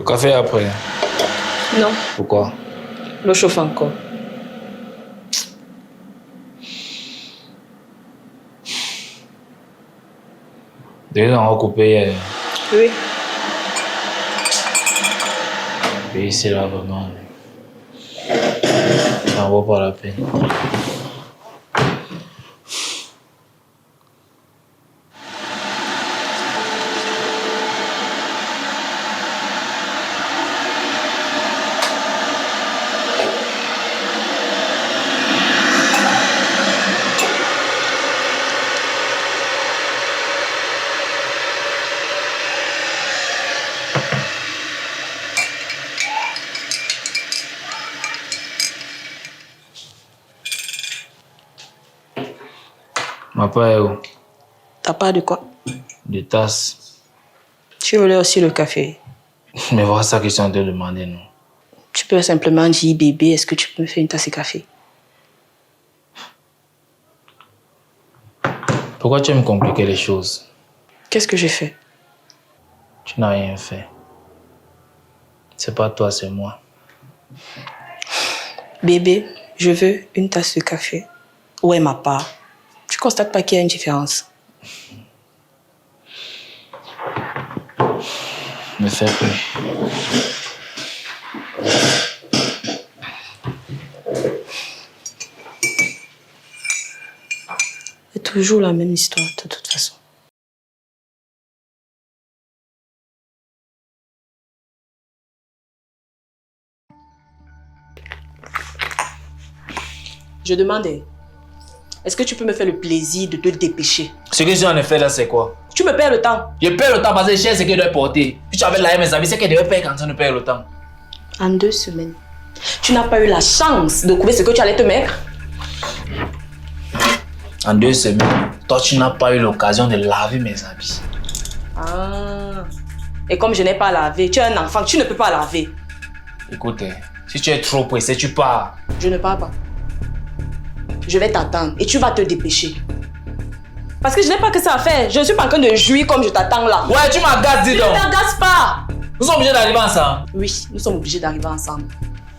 Café après? Non. Pourquoi? L'eau chauffe encore. Déjà, on va couper hier. Oui. Et ici, là, vraiment, ça en vaut pas la peine. Ma part est où? T'as pas de quoi? Des tasses. Tu voulais aussi le café. Mais voilà ça que je suis en train de demander, non? Tu peux simplement dire, bébé, est-ce que tu peux me faire une tasse de café? Pourquoi tu aimes compliquer les choses? Qu'est-ce que j'ai fait? Tu n'as rien fait. C'est pas toi, c'est moi. Bébé, je veux une tasse de café. Où est ma part? Tu constates pas qu'il y a une différence? Ne fais plus. C'est toujours la même histoire, de toute façon. Je demandais, est-ce que tu peux me faire le plaisir de te dépêcher? Ce que j'ai en effet là, c'est quoi? Tu me perds le temps. Je perds le temps parce que je sais ce que je dois porter. Puis tu avais là mes amis, c'est que je devais faire quand on ne perd le temps. En 2 semaines, tu n'as pas eu la chance de trouver ce que tu allais te mettre. En 2 semaines, toi tu n'as pas eu l'occasion de laver mes habits. Ah. Et comme je n'ai pas lavé, tu es un enfant, tu ne peux pas laver. Écoute, si tu es trop pressé, tu pars. Je ne pars pas. Je vais t'attendre et tu vas te dépêcher. Parce que je n'ai pas que ça à faire. Je ne suis pas en train de jouir comme je t'attends là. Ouais, tu m'agaces, dis Tu ne donc. m'agaces pas. Nous sommes obligés d'arriver ensemble. Oui, nous sommes obligés d'arriver ensemble.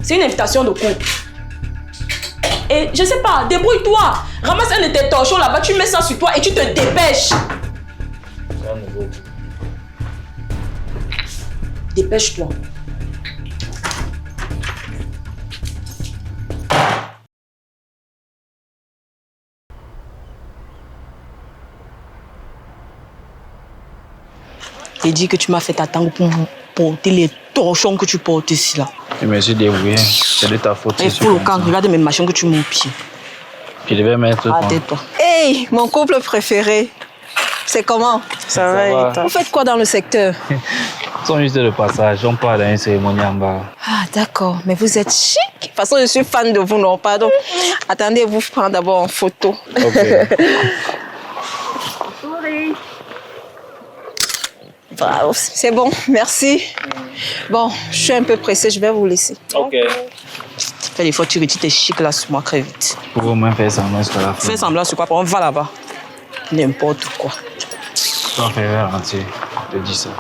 C'est une invitation de couple. Et je sais pas, débrouille-toi. Ramasse un de tes torchons là-bas, tu mets ça sur toi et tu te dépêches. C'est un nouveau. Dépêche-toi. Et dis que tu m'as fait attendre pour porter les torchons que tu portes ici là. Je me suis débrouillé. C'est de ta faute. Et pour le camp, regarde mes machins que tu mets au pied. Je devais mettre. Ah, tais-toi. Hey, mon couple préféré. C'est comment? Ça va. Et toi? Vous faites quoi dans le secteur? Ils sont juste de passage. On part dans une cérémonie en bas. Ah, d'accord. Mais vous êtes chic. De toute façon, je suis fan de vous, non? Pardon. Attendez, vous prendre d'abord en photo. Ok. Bravo, c'est bon, merci. Bon, je suis un peu pressée, je vais vous laisser. Ok. Fais des fois, tu retires tes chics là sur moi très vite. Pour au moins faire semblant jusqu'à la fin. Fais semblant sur quoi? On va là-bas. N'importe quoi. Tu vas faire un entier. Je te dis ça.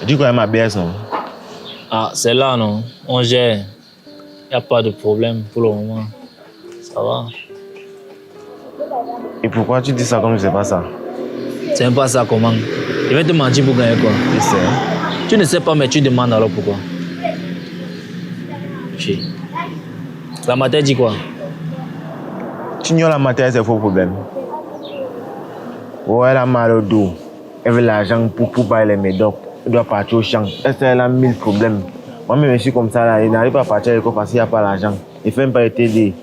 dis quoi, ma BS, non? Ah, c'est là, non? On gère. Il n'y a pas de problème pour le moment. Ça va. Et pourquoi tu dis ça comme c'est pas ça? C'est même pas ça comment. Je vais te mentir pour gagner quoi. Je sais. Tu ne sais pas, mais tu demandes alors pourquoi. Si. La matière dit quoi? Tu ignores la matière, c'est faux problème. Ouais, elle a mal au dos. Elle veut l'argent pour payer les médocs. Elle doit partir au champ. Elle a 1000 problèmes. Moi-même, je suis comme ça, là. Il n'arrive pas à partir à l'école parce qu'il n'y a pas l'argent. Il ne fait même pas t'aider.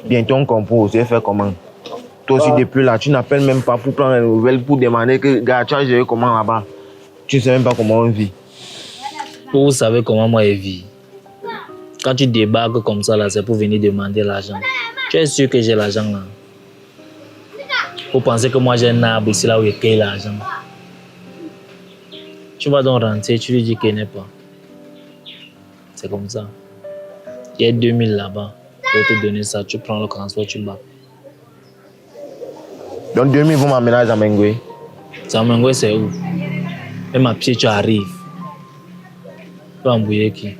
Bientôt, on compose. Tu vas faire comment? Toi aussi, depuis là, tu n'appelles même pas pour prendre les nouvelles, pour demander que, gars, tu as géré comment là-bas. Tu ne sais même pas comment on vit. Vous savez comment moi je vis. Quand tu débarques comme ça, là, c'est pour venir demander l'argent. Tu es sûr que j'ai l'argent là? Vous pensez que moi j'ai un arbre ici là où il paye l'argent? Tu vas donc rentrer, tu lui dis qu'il n'est pas. C'est comme ça. Il y a 2000 là-bas. Je vais te donner ça, tu prends le transport, tu bats. Donc 2000 vont m'amener à Zamengwe. Zamengwe c'est où? Même à pied tu arrives. Tu vas embrouiller qui?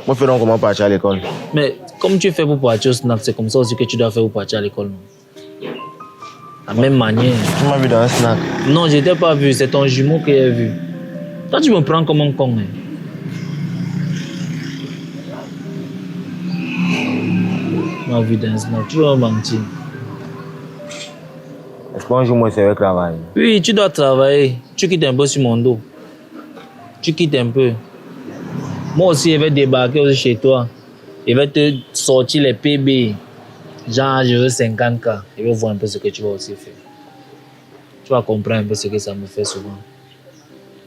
Moi, je fais donc comment partir à l'école. Mais comme tu fais pour partir au snack, c'est comme ça aussi que tu dois faire pour partir à l'école. La même manière. Tu m'as vu dans un snack? Non, je t'ai pas vu, c'est ton jumeau que j'ai vu. Toi, tu me prends comme un con. Hein. Tu m'as vu dans un snack, tu dois mentir. Est-ce qu'un jour, moi, je vais travailler? Oui, tu dois travailler. Tu quittes un peu sur mon dos. Tu quittes un peu. Moi aussi, je vais débarquer chez toi. Je vais te sortir les PB. Genre, je veux 50K. Je vais voir un peu ce que tu vas aussi faire. Tu vas comprendre un peu ce que ça me fait souvent.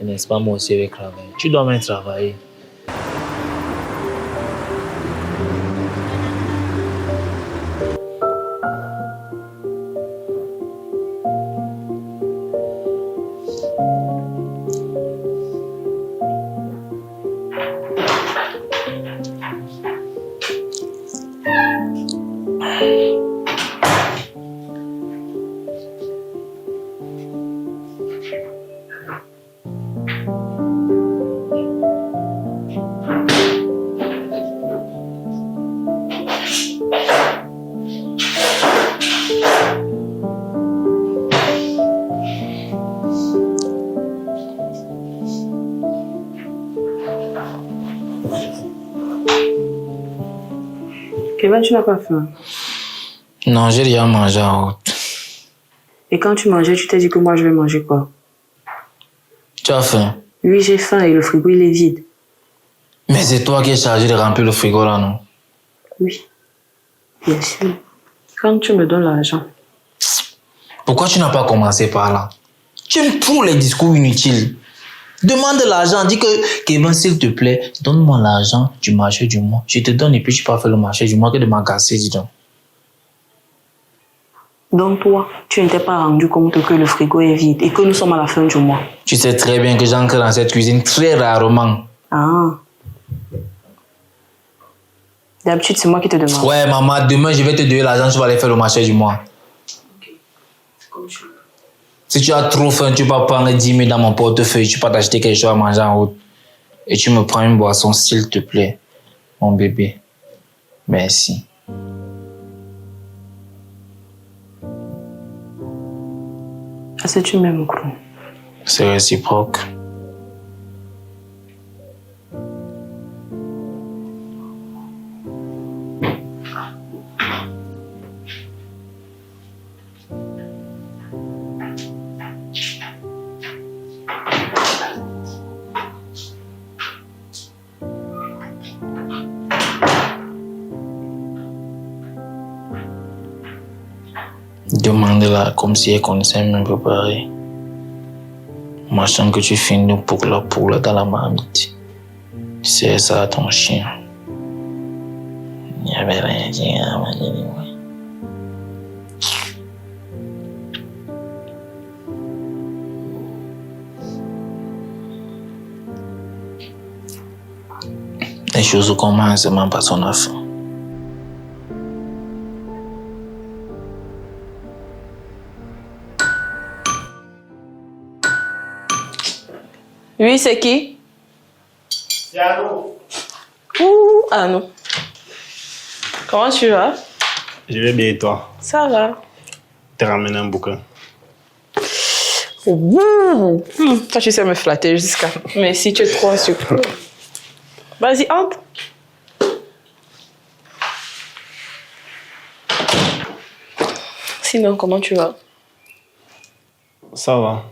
Et n'est-ce pas, moi aussi, je vais travailler. Tu dois même travailler. Kevin, tu n'as pas faim. Non, j'ai déjà mangé en route. Et quand tu mangeais, tu t'es dit que moi je vais manger quoi? Tu as faim? Oui, j'ai faim et le frigo il est vide. Mais c'est toi qui es chargé de remplir le frigo là, non? Oui, bien sûr. Quand tu me donnes l'argent. Pourquoi tu n'as pas commencé par là? Tu aimes trop les discours inutiles. Demande de l'argent, dis que Kevin, s'il te plaît, donne-moi l'argent du marché du mois. Je te donne et puis tu peux faire le marché du mois que de m'agacer, dis donc. Donc toi, tu ne t'es pas rendu compte que le frigo est vide et que nous sommes à la fin du mois. Tu sais très bien que j'entre dans cette cuisine très rarement. Ah. D'habitude, c'est moi qui te demande. Ouais, maman, demain, je vais te donner l'argent, tu vas aller faire le marché du mois. Ok, c'est comme tu veux. Si tu as trop faim, tu vas prendre 10 000 dans mon portefeuille, tu peux t'acheter quelque chose à manger en route. Et tu me prends une boisson, s'il te plaît, mon bébé. Merci. Est-ce que tu m'aimes, Kro? C'est réciproque. Demande-la comme si elle connaissait même préparer. Machin que tu finis pour là dans la marmite. C'est ça ton chien. Il n'y avait rien dit à manger. Les choses commencent même par son affaire. Oui, c'est qui? C'est Arnaud. Ouh, ah non. Comment tu vas? Je vais bien et toi? Ça va. T'as ramené un bouquin. Ouh. Toi, tu sais me flatter jusqu'à... Mais si tu es trop en sucre. Vas-y, entre. Sinon, comment tu vas? Ça va.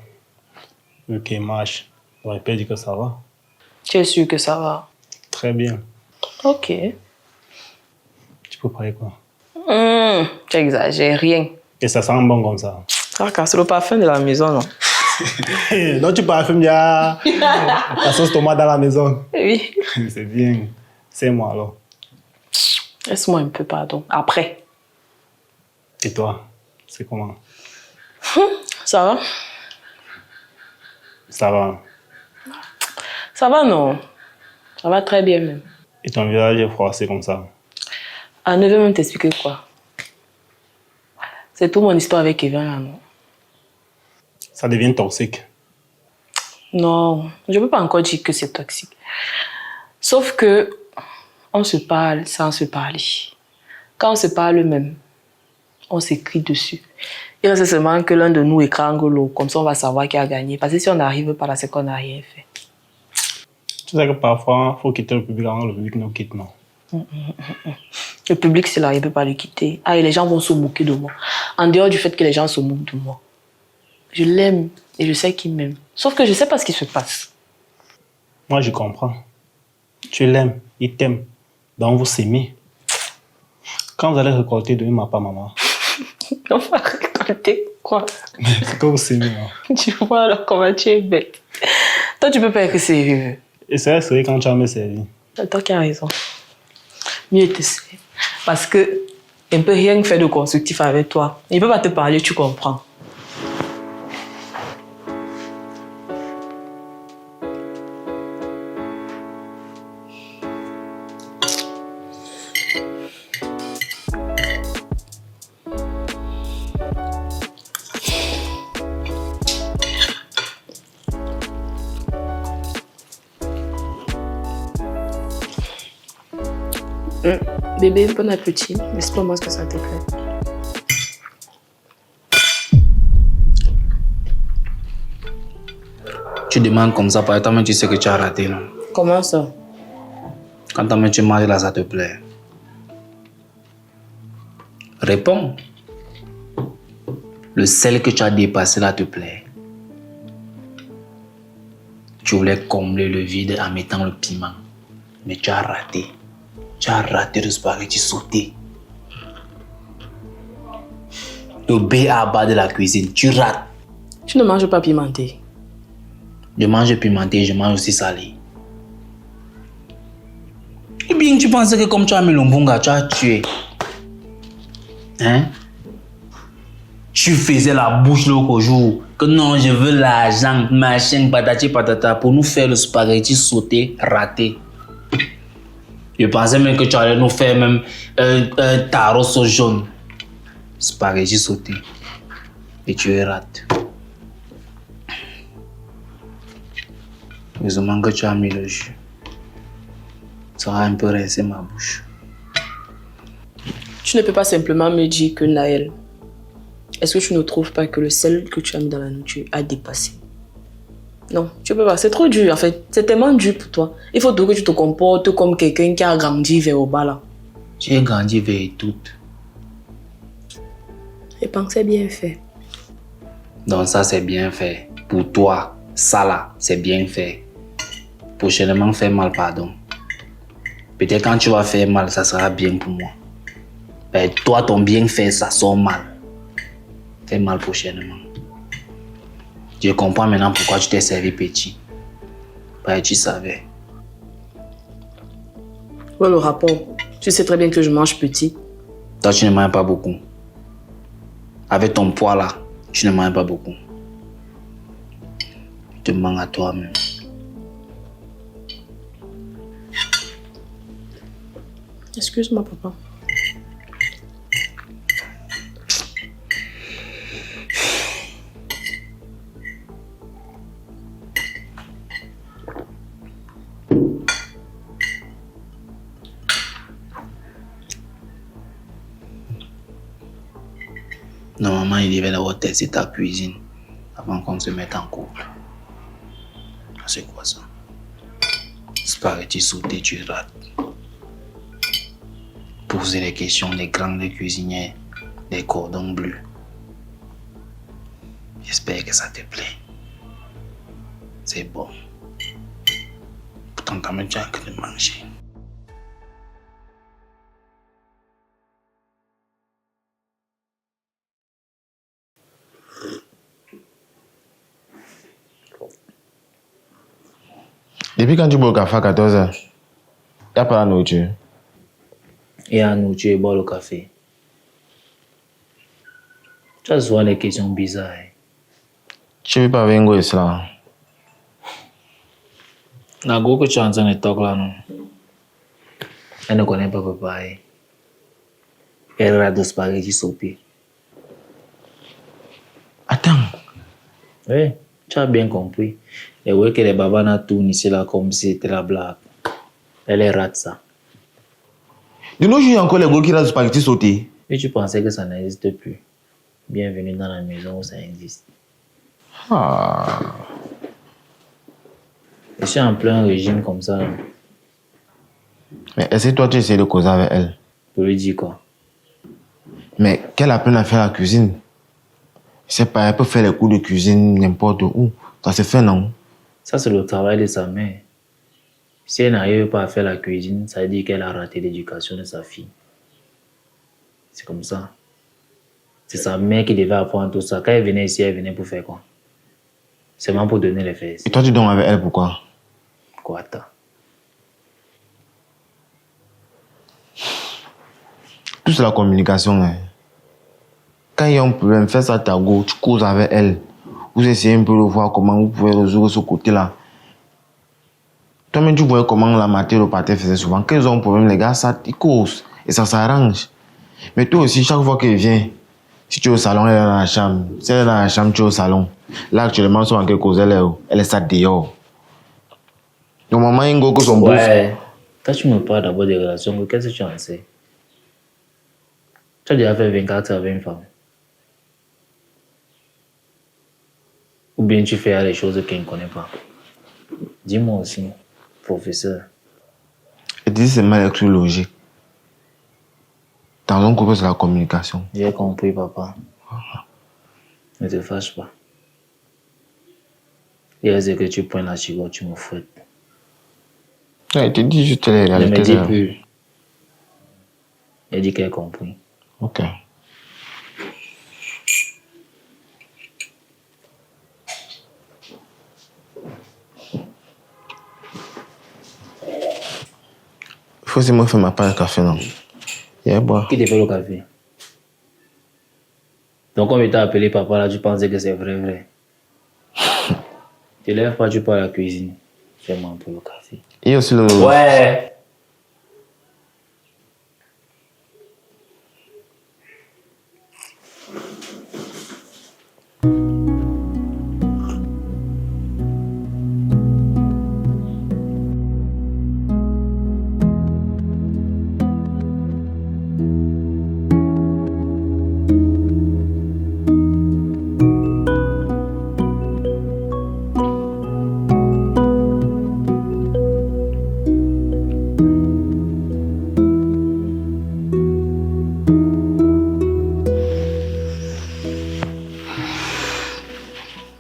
Ok, marche. On va pas dire que ça va. Tu es sûr que ça va? Très bien. Ok. Tu peux parler quoi? Tu exagères, rien. Et ça sent bon comme ça. Ah, car c'est le parfum de la maison, non? Non, tu parfumes bien la sauce tomate dans la maison. Oui. C'est bien. C'est moi alors. Laisse-moi un peu, pardon. Après. Et toi? C'est comment? Ça va? Ça va. Ça va, non? Ça va très bien, même. Et ton visage est froissé comme ça. Ah, ne veux même t'expliquer quoi? C'est toute mon histoire avec Kevin, là, non? Ça devient toxique. Non, je ne peux pas encore dire que c'est toxique. Sauf que on se parle sans se parler. Quand on se parle même, on s'écrit dessus. Il reste seulement que l'un de nous écrangle l'autre. Comme ça, on va savoir qui a gagné. Parce que si on n'arrive pas là, c'est qu'on n'a rien fait. Tu sais que parfois, il faut quitter le public avant que le public nous quitte, non? Le public, c'est là, il ne peut pas le quitter. Ah, et les gens vont se moquer de moi. En dehors du fait que les gens se moquent de moi. Je l'aime et je sais qu'il m'aime. Sauf que je ne sais pas ce qui se passe. Moi, je comprends. Tu l'aimes, il t'aime. Donc, vous s'aimez. Quand vous allez récolter, donnez ma part, maman. On va récolter quoi? C'est que vous s'aimez. Hein. Tu vois alors comment tu es bête. Toi, tu peux pas être sérieux. Et c'est vrai quand tu as me servi. C'est toi qui as raison. Mieux te sérieux. Parce que il ne peut rien faire de constructif avec toi. Il ne peut pas te parler, tu comprends. Bébé, bon appétit. Laisse-moi ce que ça te plaît. Tu demandes comme ça, par exemple, tu sais que tu as raté, non? Comment ça? Quand tu manges là, ça te plaît. Réponds. Le sel que tu as dépassé là te plaît. Tu voulais combler le vide en mettant le piment. Mais tu as raté. Tu as raté le spaghetti sauté. Le B.A.B.A. de la cuisine, tu rates. Tu ne manges pas pimenté. Je mange pimenté, je mange aussi salé. Eh bien, tu pensais que comme tu as mis l'ombonga, tu as tué. Hein? Tu faisais la bouche l'autre jour. Que non, je veux l'argent, machin, patati patata, pour nous faire le spaghetti sauté raté. Je pensais même que tu allais nous faire même un taro sauce jaune. Spaghetti sauté. Et tu es raté. Heureusement que tu as mis le jus. Ça va un peu rincer ma bouche. Tu ne peux pas simplement me dire que Naël, est-ce que tu ne trouves pas que le sel que tu as mis dans la nourriture a dépassé? Non, tu peux pas. C'est trop dur, en fait. C'est tellement dur pour toi. Il faut que tu te comportes comme quelqu'un qui a grandi vers au bas, là. J'ai grandi vers tout. Et pensez bien fait. Donc ça, c'est bien fait. Pour toi, ça là, c'est bien fait. Prochainement, fais mal, pardon. Peut-être quand tu vas faire mal, ça sera bien pour moi. Mais toi, ton bien fait, ça sort mal. Fais mal prochainement. Je comprends maintenant pourquoi tu t'es servi petit. Parce que tu savais. Ouais, le rapport. Tu sais très bien que je mange petit. Toi, tu ne manges pas beaucoup. Avec ton poids là, tu ne manges pas beaucoup. Tu te manges à toi-même. Excuse-moi, papa. Normalement, il devait d'abord tester ta cuisine avant qu'on se mette en couple. C'est quoi ça? Spaghetti sauté, tu rates. Poser des questions des grandes cuisinières, des cordons bleus. J'espère que ça te plaît. C'est bon. Pourtant, t'as même déjà que de manger. Depuis quand tu bois le café à 14h, il n'y a pas la nourriture. Et à nous, tu bois le café. Tu as souvent des questions bizarres. Hein. Tu ne veux pas venir cela. La go que tu es en train de talk là, non? Elle ne connaît pas papa. Hein. Elle rate de spaghetti sauté. Attends. Oui, tu as bien compris. Et oui, que les babanas tournent ici là comme si c'était la blague. Elle rate ça. De nos jours, il y a encore les gros qui ratent du spaghetti sauté. Et tu pensais que ça n'existe plus. Bienvenue dans la maison où ça existe. Ah. Je suis en plein régime comme ça. Là. Mais est-ce que toi, tu essaies de causer avec elle? Pour lui dire quoi? Mais qu'elle apprenne à faire la cuisine. C'est pas, elle peut faire les cours de cuisine n'importe où. Ça se fait, non? Ça, c'est le travail de sa mère. Si elle n'arrive pas à faire la cuisine, ça veut dire qu'elle a raté l'éducation de sa fille. C'est comme ça. C'est sa mère qui devait apprendre tout ça. Quand elle venait ici, elle venait pour faire quoi? Seulement pour donner les fesses. Et toi, tu dors avec elle, pourquoi? Quoi, attends. Tout c'est la communication. Hein. Quand il y a un problème, fais ça à ta go, tu causes avec elle. Vous essayez un peu de voir comment vous pouvez résoudre ce côté-là. Toi-même, tu voyais comment la matière au pâté faisait souvent. Quand ils ont un problème, les gars, ça, ils causent. Et ça s'arrange. Mais toi aussi, chaque fois qu'elle vient, si tu es au salon, elle est dans la chambre. Si elle est dans la chambre, tu es au salon. Là, actuellement, ils sont en quelque chose, elle est ça dehors. Donc, maman, il y a un que son bouffe. Ouais. Quand tu me parles d'abord des relations, qu'est-ce que tu en sais? Tu as déjà fait 24 heures avec une femme? Ou bien tu fais des choses qu'elle ne connaît pas? Dis-moi aussi, professeur. Et dis, c'est mal être logique. Dans un couple, c'est la communication. J'ai compris, papa. Ne te fâche pas. Et c'est que tu prends la chigotte, tu me fouettes. Ouais, te dis juste la Ne me réalité. dis plus. Elle dit qu'elle a compris. Ok. Il faut seulement faire ma part de café, non? Yeah, bois. Qui te fait le café? Donc, quand on t'a appelé papa, là, tu pensais que c'est vrai. Tu ne lèves pas, tu pars à la cuisine. Fais-moi un peu le café. Et aussi le... Ouais!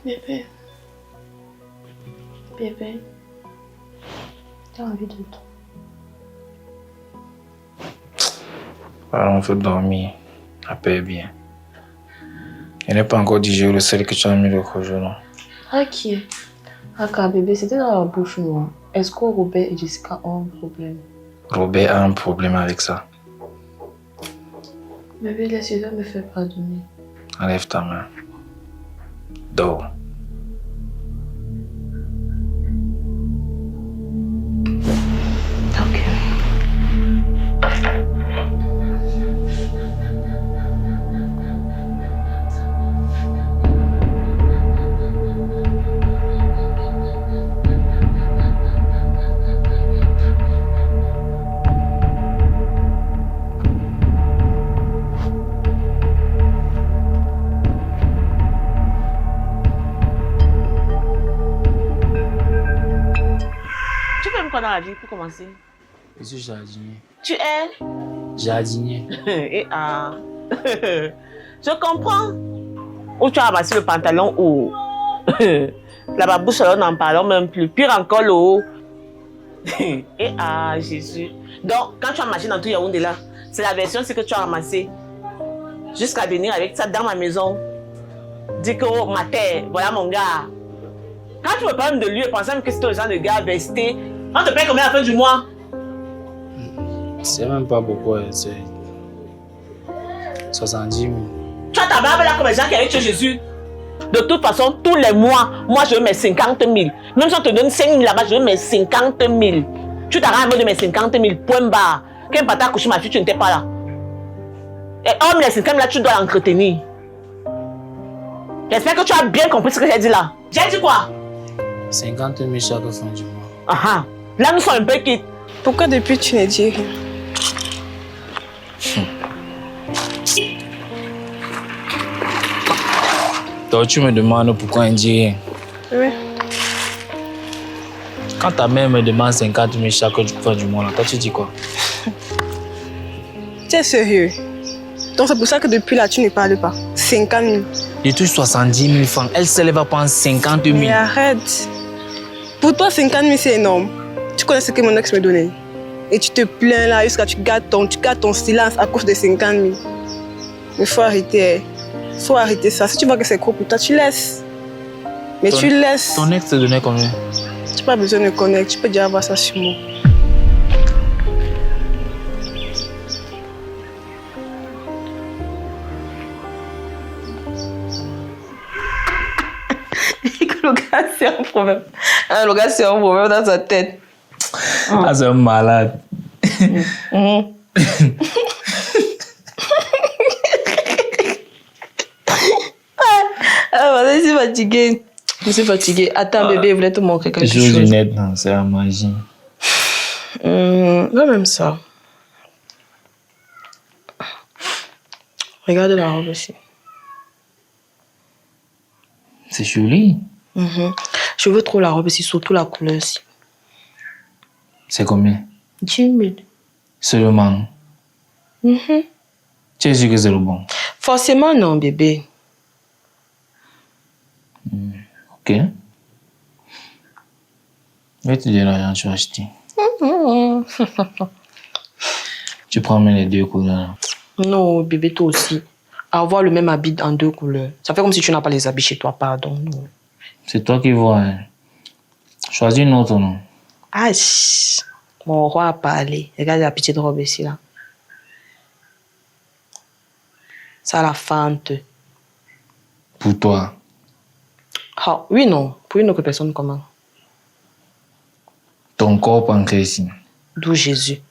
Bébé. Bébé. T'as envie de toi. Alors, on veut dormir. Après, bien. Elle n'est pas encore digéré le sel que tu as mis le jour, non? Ah, qui est? Ah, bébé, c'était dans la bouche noire. Est-ce que Robert et Jessica ont un problème? Robert a un problème avec ça. Bébé, laisse-le me faire pardonner. Enlève ta main. Dors. Ok. dans la vie pour commencer? Je suis jardinier. Tu es? Jardinier. Et ah. Je comprends. Où tu as ramassé le pantalon ou la babouche, alors n'en parlons même plus. Pire encore le haut. Et ah, Jésus. Donc, quand tu as marché dans tout Yaoundé là, c'est la version c'est que tu as ramassé. Jusqu'à venir avec ça dans ma maison. Dis que oh, ma terre, voilà mon gars. Quand tu me parles de lui, pensant que c'est le genre de gars vesté, on te paye combien à la fin du mois? C'est même pas beaucoup, c'est 70 000. Tu as ta barbe là comme les gens qui allaient chez Jésus. De toute façon, tous les mois, moi je veux mes 50 000. Même si on te donne 5 000 là-bas, je veux mes 50 000. Tu t'arrêtes de mes 50 000, point barre. Quand papa a couché ma fille, tu n'étais pas là. Et homme, les 50 000 là, tu dois l'entretenir. J'espère que tu as bien compris ce que j'ai dit là. J'ai dit quoi? 50 000 chaque fin du mois. Ah, là, nous sommes un peu quittes. Pourquoi depuis tu ne dis rien? Donc tu me demandes pourquoi on dit rien. Oui. Quand ta mère me demande 50 000 chaque fin du mois, là, toi tu dis quoi? Tu es sérieux? Donc c'est pour ça que depuis là tu ne parles pas. 50 000. Je touche 70 000 francs. Elle se lève à prendre 50 000. Mais arrête. Pour toi 50 000 c'est énorme. Tu connais ce que mon ex me donnait. Et tu te plains là jusqu'à tu gardes ton silence à cause de 50 000. Mais faut arrêter. Faut arrêter ça. Si tu vois que c'est trop pour toi, tu laisses. Mais tu laisses. Ton ex te donnait combien? Tu n'as pas besoin de connaître. Tu peux déjà avoir ça sur moi. Le gars, c'est un problème. Le gars, c'est un problème dans sa tête. Ah, c'est un malade. Vas-y, je suis fatiguée. Je suis fatiguée. Attends, bébé, je voulais te montrer quelque chose. Chose honnête, non, c'est la magie. Pas même ça. Regarde la robe ici. C'est joli. Je veux trop la robe ici, surtout la couleur ici. C'est combien? 10 000. Seulement. Tu es sûr que c'est le bon? Forcément, non, bébé. Ok. Je vais te dire l'argent que tu vas acheter. Tu prends même les deux couleurs. Non, bébé, toi aussi. Avoir le même habit en deux couleurs. Ça fait comme si tu n'as pas les habits chez toi, pardon. Non. C'est toi qui vois. Hein. Choisis une autre, non? Ah, mon roi a parlé. Regarde la petite robe ici, là. Ça, la fente. Pour toi. Ah, oui, non. Pour une autre personne, comment? Ton corps pancré ici. D'où Jésus.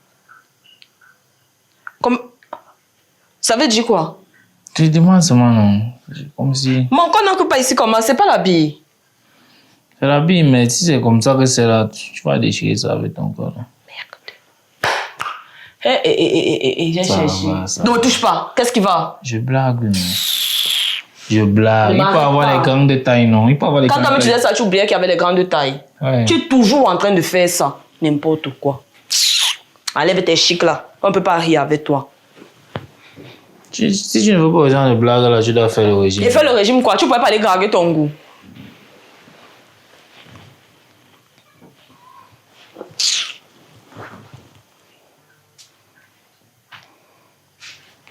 Comme... Ça veut dire quoi? Tu demandes seulement, non? Comme si... Mon corps n'entre pas ici, comment? C'est pas l'habit. C'est la bille, mais si c'est comme ça que c'est là, tu vas déchirer ça avec ton corps. Là. J'ai cherché. Ne me touche pas. Qu'est-ce qui va? Je blague, non? Je blague. Il peut avoir les grandes de taille, non? Il peut avoir les Quand grandes tu de disais ça, tu oubliais qu'il y avait les grandes de taille. Ouais. Tu es toujours en train de faire ça. N'importe quoi. Enlève tes chics là. On ne peut pas rire avec toi. Si tu ne veux pas autant de blagues, là, tu dois faire le régime. Et fais le régime quoi? Tu pourrais pas aller draguer ton goût.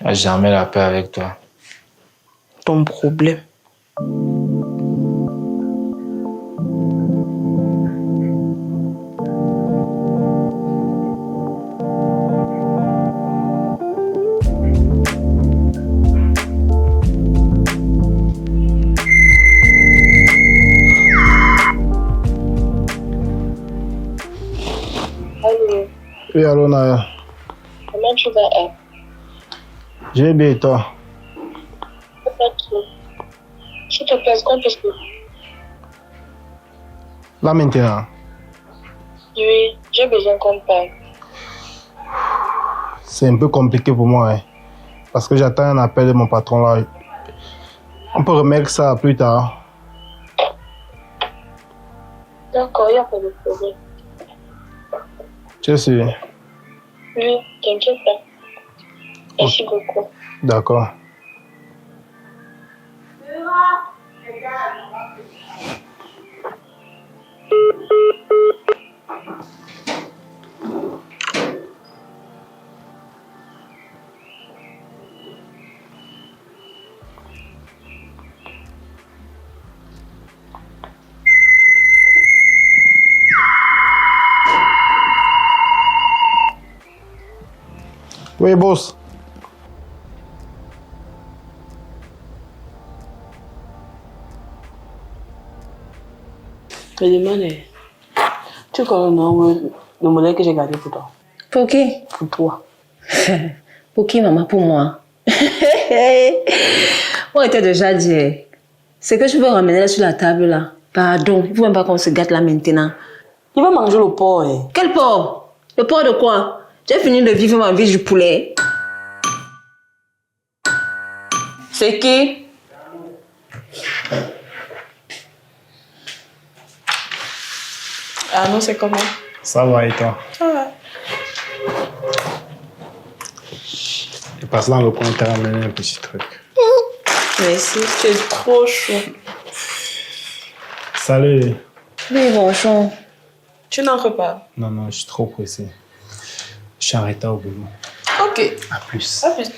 Je n'ai jamais la paix avec toi. Ton problème. Allô, Oui, allô, Naya. comment tu vas? Je vais bien et toi? Pas trop. S'il te plaît, est-ce qu'on peut se... Là maintenant, Oui, j'ai besoin qu'on parle. c'est un peu compliqué pour moi, hein, parce que j'attends un appel de mon patron là. On peut remettre ça plus tard. D'accord, il n'y a pas de problème. Tu es sûr? Oui, t'inquiète pas. Merci beaucoup. D'accord. Oui, boss. Je me demande, tu connais le modèle que j'ai gardé pour toi? Pour qui? Pour toi. Pour qui, maman? Pour moi. Moi, je t'ai déjà dit. C'est que je veux ramener là sur la table là. Pardon, il ne faut même pas qu'on se gâte là maintenant. Il va manger le porc. Hein. Quel porc? Le porc de quoi? J'ai fini de vivre ma vie du poulet. C'est qui? Ah non, c'est comment? Ça va et toi? Ça va. Je passe dans le coin et t'as ramené un petit truc. Merci, tu es trop chaud. Salut. Oui, bonjour. Tu n'entres pas? Non, non, je suis trop pressé. Je suis en retard au boulot. Ok. À plus. À plus.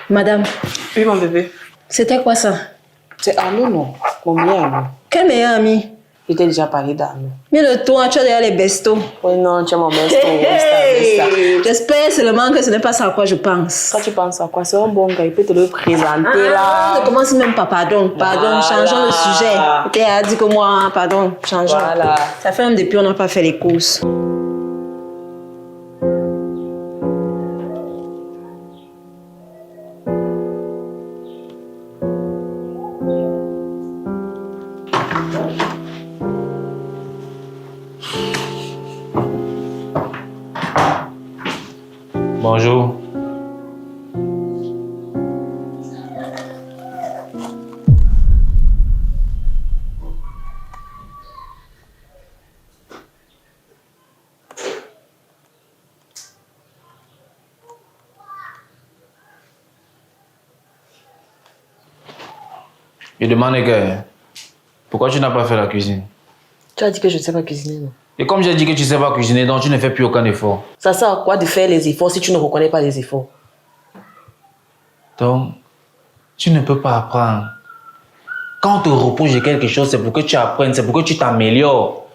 Madame, Oui, mon bébé. c'était quoi ça? C'est Arnaud, non? Mon meilleur ami. Quel meilleur ami? Je t'ai déjà parlé d'Arnaud. Mais le toi, tu as déjà les bestos. Oui, non, tu es mon best. J'espère seulement que ce n'est pas ça à quoi je pense. Quand tu penses à quoi? C'est un bon gars, il peut te le présenter Ne là. commence même pas, pardon, Voilà. changeons le sujet. Tu as dit que moi, pardon, changeons. Voilà. Ça fait même depuis on n'a pas fait les courses. Bonjour. Je demande que pourquoi tu n'as pas fait la cuisine? Tu as dit que je ne sais pas cuisiner, non? Et comme j'ai dit que tu ne sais pas cuisiner, donc tu ne fais plus aucun effort. Ça sert à quoi de faire les efforts si tu ne reconnais pas les efforts? Donc, tu ne peux pas apprendre. Quand on te reproche de quelque chose, c'est pour que tu apprennes, c'est pour que tu t'améliores.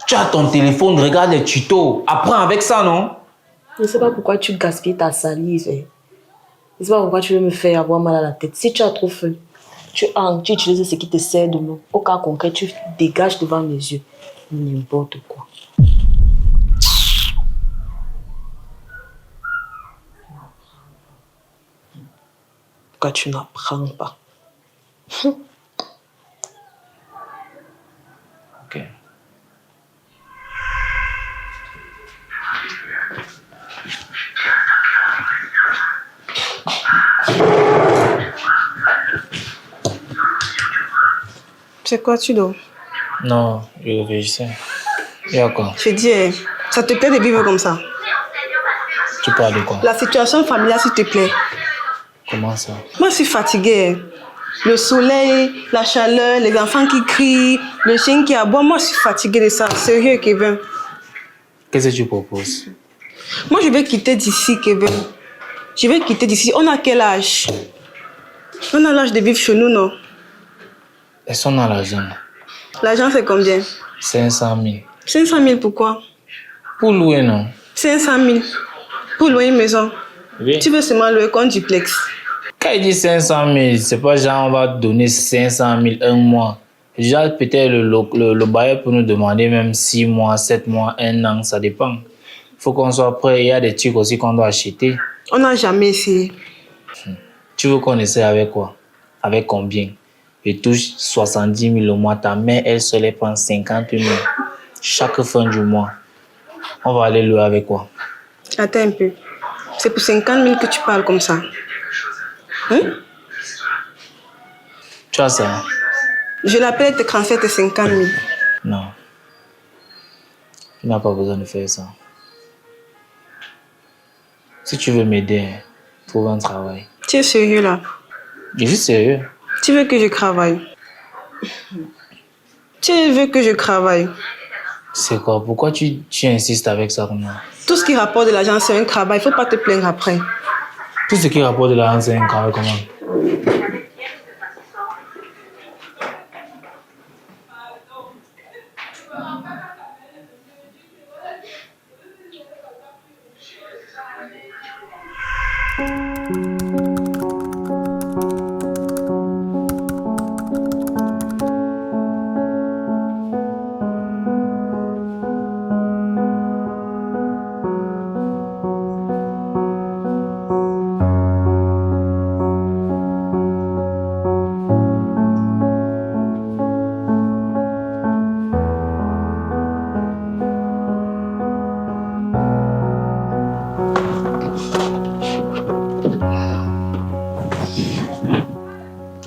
Tu as ton téléphone, regarde les tutos. Apprends avec ça, non? Je ne sais pas pourquoi tu gaspilles ta salive. Hein. Je ne sais pas pourquoi tu veux me faire avoir mal à la tête. Si tu as trop faim, tu utilises ce qui te sert de l'eau. Au cas concret, tu dégages devant mes yeux. N'importe quoi. Pourquoi tu n'apprends pas? Ok. C'est quoi, tu dors? Non, je réfléchissais. Il y a quoi? Je dis, ça te plaît de vivre comme ça? Tu parles de quoi? La situation familiale, s'il te plaît. Comment ça? Moi, je suis fatiguée. Le soleil, la chaleur, les enfants qui crient, le chien qui aboie. Moi, je suis fatiguée de ça. Sérieux, Kevin. Qu'est-ce que tu proposes? Moi, je vais quitter d'ici, Kevin. Je vais quitter d'ici. On a quel âge? On a l'âge de vivre chez nous, non? Est-ce qu'on a l'argent? L'argent, c'est combien? 500 000. 500 000, pourquoi? Pour louer, non? 500 000. Pour louer une maison. Oui. Tu veux seulement louer qu'un duplex. Quand il dit 500 000, c'est pas genre on va donner 500 000 un mois. Déjà, peut-être le bailleur peut nous demander même 6 mois, 7 mois, 1 an, ça dépend. Il faut qu'on soit prêt. Il y a des trucs aussi qu'on doit acheter. On n'a jamais essayé. Tu veux qu'on essaie avec quoi? Avec combien? Je touche 70 000 au mois. Ta mère, elle seule, elle prend 50 000 chaque fin du mois. On va aller louer avec quoi? Attends un peu. C'est pour 50 000 que tu parles comme ça. Hein? Tu vois ça? Je l'appelle et te transfère tes 50 000. Non. Tu n'as pas besoin de faire ça. Si tu veux m'aider, trouve un travail. Tu es sérieux là? Je suis sérieux. Tu veux que je travaille? Tu veux que je travaille? C'est quoi? Pourquoi tu insistes avec ça comme ça? Tout ce qui rapporte de l'argent, c'est un travail. Il ne faut pas te plaindre après. Tout ce qui rapporte de l'argent, c'est un travail comment?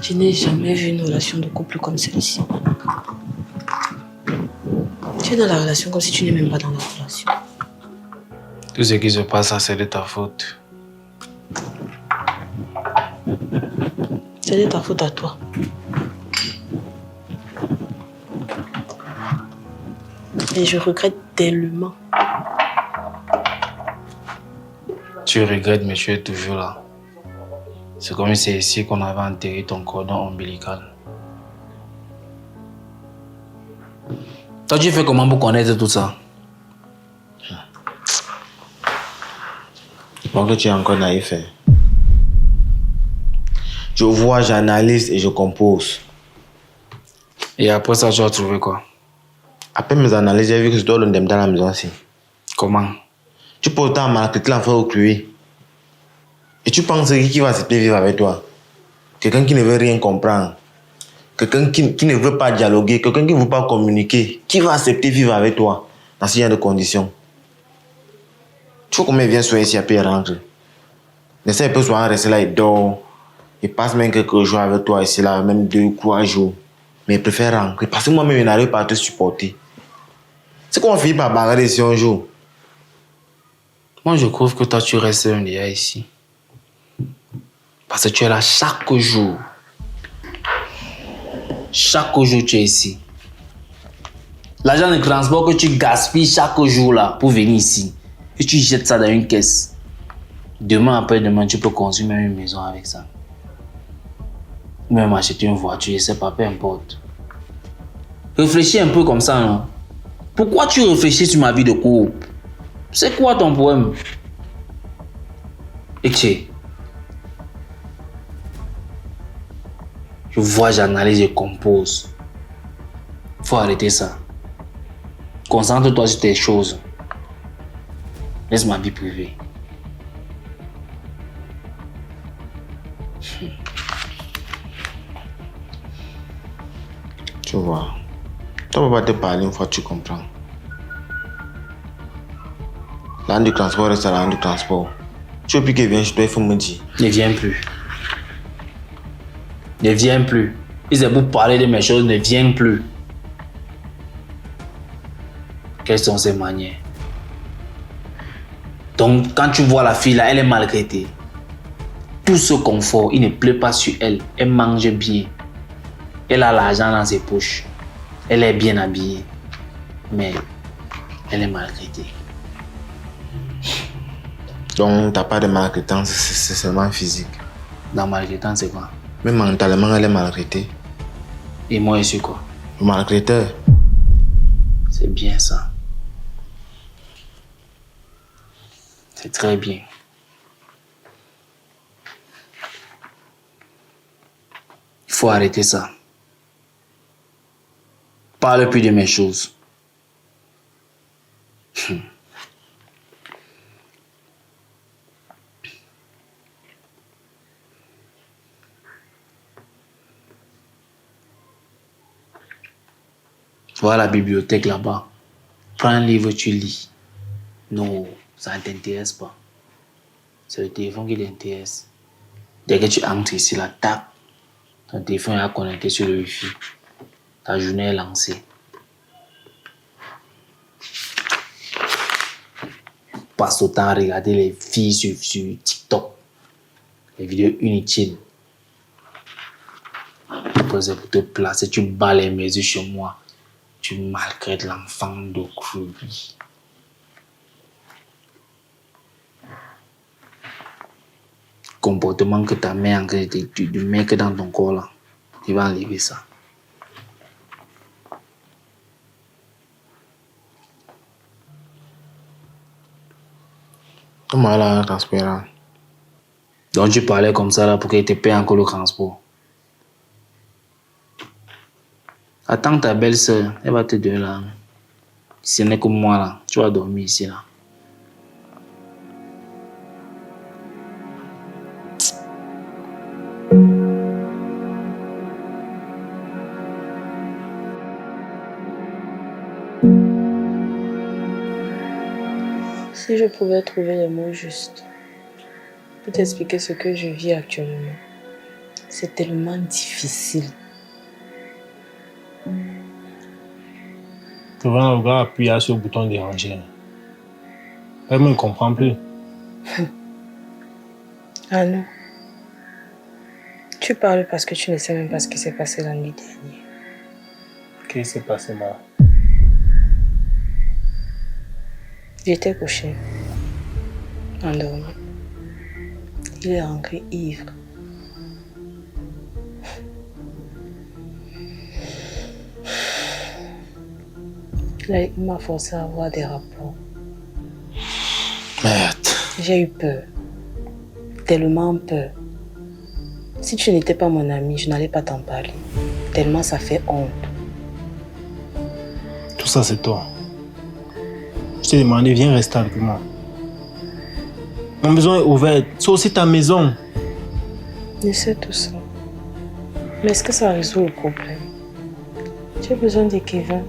Je n'ai jamais vu une relation de couple comme celle-ci. Tu es dans la relation comme si tu n'es même pas dans la relation. Tout ce qui se passe, ça, c'est de ta faute. C'est de ta faute à toi. Et je regrette tellement. Tu regrettes, mais tu es toujours là. C'est comme si c'est ici qu'on avait enterré ton cordon ombilical. Toi, tu fais comment pour connaître tout ça? Je pense que tu es encore naïf. Hein. Je vois, j'analyse et je compose. Et après ça, tu as trouvé quoi? Après mes analyses, j'ai vu que je dois l'un dans la maison aussi. Comment? Tu peux autant maltraiter l'enfant au cloué. Et tu penses qui va accepter vivre avec toi? Quelqu'un qui ne veut rien comprendre. Quelqu'un qui ne veut pas dialoguer. Quelqu'un qui ne veut pas communiquer. Qui va accepter vivre avec toi dans ce genre de conditions? Tu vois combien il vient soigner ici après il rentre. Laissez un peu souvent rester là, il dort. Il passe même quelques jours avec toi ici là, même 2 ou 3 jours. Mais il préfère rentrer parce que moi-même je n'arrive pas à te supporter. C'est qu'on finit par bagarrer ici un jour. Moi, je trouve que toi, tu restes un lié ici. Parce que tu es là chaque jour. Chaque jour, tu es ici. L'argent de transport que tu gaspilles chaque jour là pour venir ici. Et tu jettes ça dans une caisse. Demain, après-demain, tu peux construire même une maison avec ça. Ou même acheter une voiture, je sais pas, peu importe. Réfléchis un peu comme ça, non? Pourquoi tu réfléchis sur ma vie de couple? C'est quoi ton problème? Eche. Je vois, j'analyse, je compose. Faut arrêter ça. Concentre-toi sur tes choses. Laisse ma vie privée. Tu vois. Toi, on va te parler une fois, tu comprends. L'âne du transport reste à l'âne du transport. Tu veux plus qu'il vienne chez toi, il faut me dire. Ne viens plus. Ne viens plus. Si c'est pour parler de mes choses, ne viens plus. Quelles sont ses manières? Donc, quand tu vois la fille là, elle est maltraitée. Tout ce confort, il ne plaît pas sur elle. Elle mange bien. Elle a l'argent dans ses poches. Elle est bien habillée. Mais elle est maltraitée. Donc, t'as pas de maltraitance, c'est seulement physique. Dans maltraitance, c'est quoi? Même mentalement, elle est maltraitée. Et moi, je suis quoi? Le maltraiteur. C'est bien ça. C'est très bien. Il faut arrêter ça. Parle plus de mes choses. Vois la bibliothèque là-bas. Prends un livre, tu lis. Non, ça ne t'intéresse pas. C'est le téléphone qui t'intéresse. Dès que tu entres ici, là, tac, ton téléphone est connecté sur le Wi-Fi. Ta journée est lancée. Passe autant à regarder les filles sur TikTok. Les vidéos inutiles. Après, c'est pour te placer, tu bats les mesures chez moi. Tu maltraites l'enfant de Kruby. Comportement que ta mère du mec dans ton corps là. Tu vas enlever ça. Comment elle a transparent? Donc tu parlais comme ça là pour qu'il te paye encore le transport. Attends ta belle-sœur, elle va te donner là. Si ce n'est que moi là, tu vas dormir ici là. Si je pouvais trouver les mots justes pour t'expliquer ce que je vis actuellement, c'est tellement difficile. Souvent, le gars appuie sur le bouton déranger. Elle ne comprend plus. Ah non. Tu parles parce que tu ne sais même pas ce qui s'est passé la nuit dernière. Qu'est-ce qui s'est passé, moi? J'étais couchée, endormie. Il est rentré ivre. Là, il m'a forcé à avoir des rapports. Merde. J'ai eu peur. Tellement peur. Si tu n'étais pas mon ami, je n'allais pas t'en parler. Tellement ça fait honte. Tout ça, c'est toi. Je t'ai demandé, viens rester avec moi. Ma maison est ouverte. C'est aussi ta maison. Je sais tout ça. Mais est-ce que ça résout le problème? J'ai besoin de Kevin.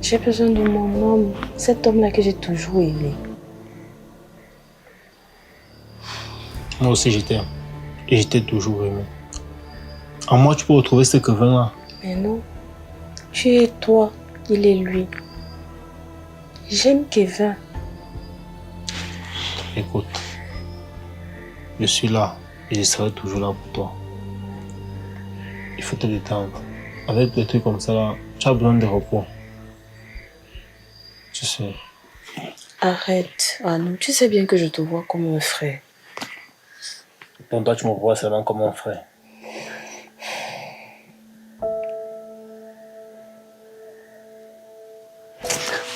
J'ai besoin de mon homme. Cet homme-là que j'ai toujours aimé. Moi aussi, je t'aime. Et je t'ai toujours aimé. En moi, tu peux retrouver ce Kevin-là. Mais non. Tu es toi. Il est lui. J'aime Kevin. Écoute, je suis là et je serai toujours là pour toi. Il faut te détendre. Avec des trucs comme ça, là, tu as besoin de repos. Tu sais. Arrête, Anou. Tu sais bien que je te vois comme un frère. Pour toi, tu me vois seulement comme un frère.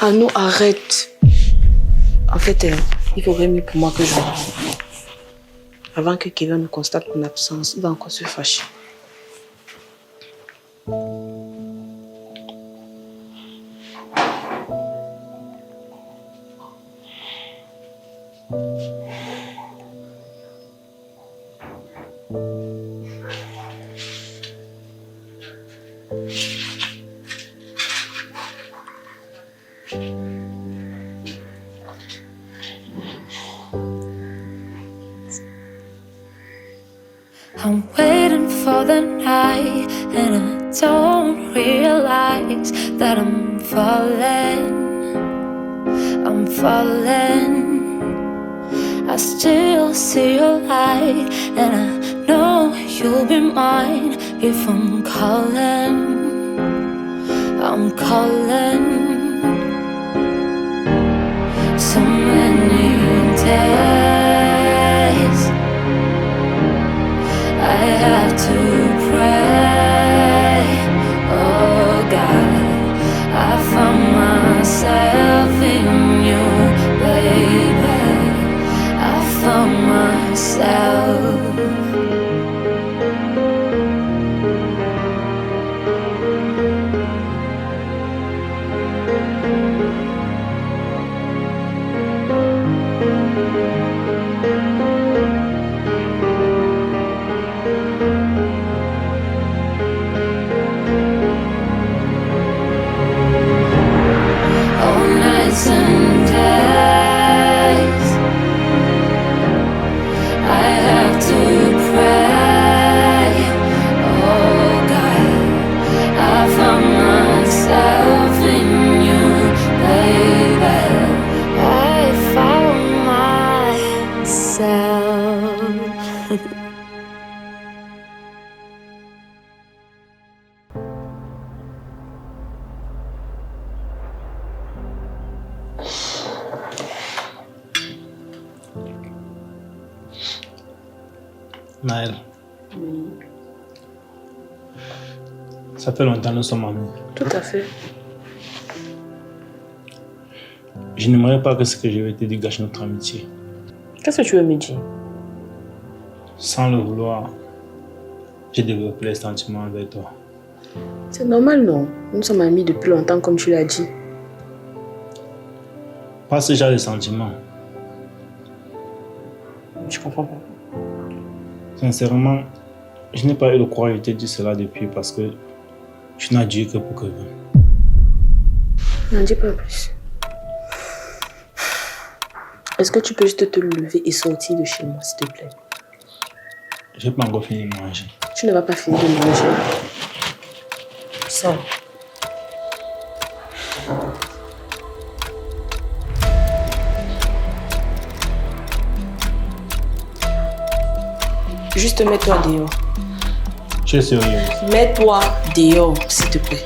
Anou, arrête. En fait, il faudrait mieux pour moi que je rentre. Avant que Kevin ne constate mon absence, il va encore se fâcher. I'm waiting for the night and I don't realize that I'm falling. I still see your light and I know you'll be mine if I'm calling. So many days I have to pray. Oh God, I found myself in you, baby. I found myself. Naël. Ça fait longtemps que nous sommes amis. Tout à fait. Je n'aimerais pas que ce que je vais te dire gâche notre amitié. Qu'est-ce que tu veux me dire? Sans le vouloir, j'ai développé les sentiments envers toi. C'est normal, non? Nous sommes amis depuis longtemps, comme tu l'as dit. Pas ce genre de sentiments. Je comprends pas. Sincèrement, je n'ai pas eu le courage de te dire cela depuis parce que tu n'as Dieu que pour Kevin. N'en dis pas plus. Est-ce que tu peux juste te lever et sortir de chez moi, s'il te plaît? Je n'ai pas encore fini de manger. Tu ne vas pas finir de manger. Sors. Juste mets-toi dehors. Je suis sérieux. Mets-toi dehors, s'il te plaît.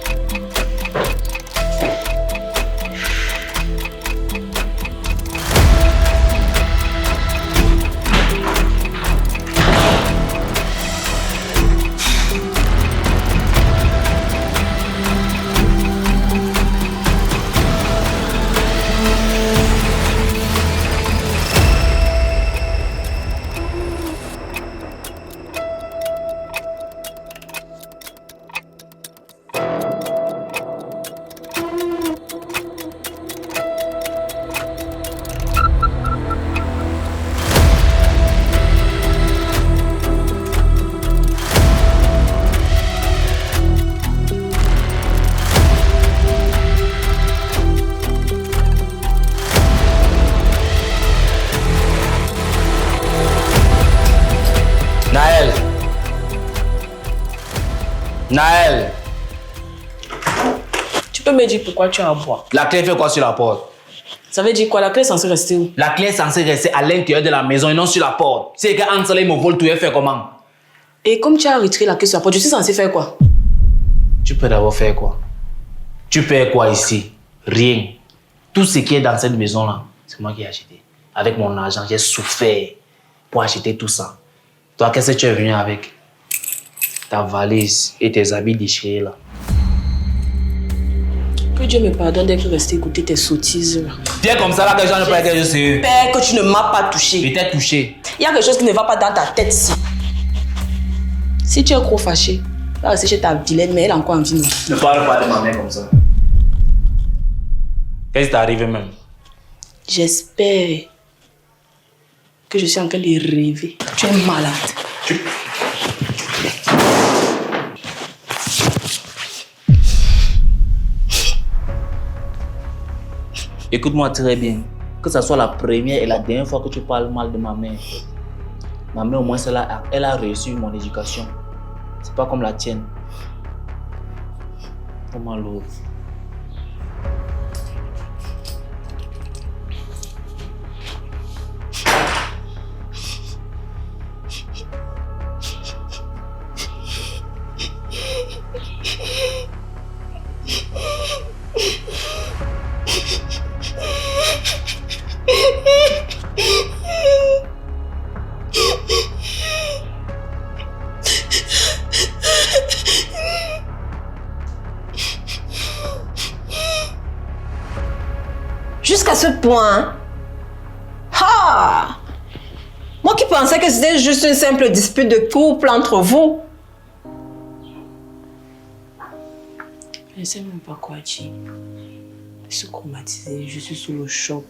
Naël. Naël. Tu peux me dire pourquoi tu as à boire? La clé fait quoi sur la porte? Ça veut dire quoi? La clé est censée rester où? La clé est censée rester à l'intérieur de la maison et non sur la porte. Si quelqu'un entre là, il me vole tout, il fait comment? Et comme tu as retiré la clé sur la porte, je suis censée faire quoi? Tu peux d'abord faire quoi? Tu paies quoi ici? Rien. Tout ce qui est dans cette maison-là, c'est moi qui ai acheté. Avec mon argent, j'ai souffert pour acheter tout ça. Toi, qu'est-ce que tu es venu avec? Ta valise et tes habits déchirés là. Que Dieu me pardonne d'être resté écouter tes sottises là. Viens comme ça là que les gens ne prennent que je sais. Père, que tu ne m'as pas touché. Je t'ai touché. Il y a quelque chose qui ne va pas dans ta tête ici. Si tu es trop fâché, va rester chez ta vilaine, mais elle a encore envie de Ne parle pas de ma mère comme ça. Qu'est-ce qui t'est arrivé même? J'espère que je suis en train de rêver. Tu es malade. Écoute-moi très bien. Que ce soit la première et la dernière fois que tu parles mal de ma mère. Ma mère, au moins, elle a reçu mon éducation. C'est pas comme la tienne. Comment l'autre? Jusqu'à ce point. Ah! Moi qui pensais que c'était juste une simple dispute de couple entre vous. Je ne sais même pas quoi dire. Je suis traumatisée, je suis sous le choc.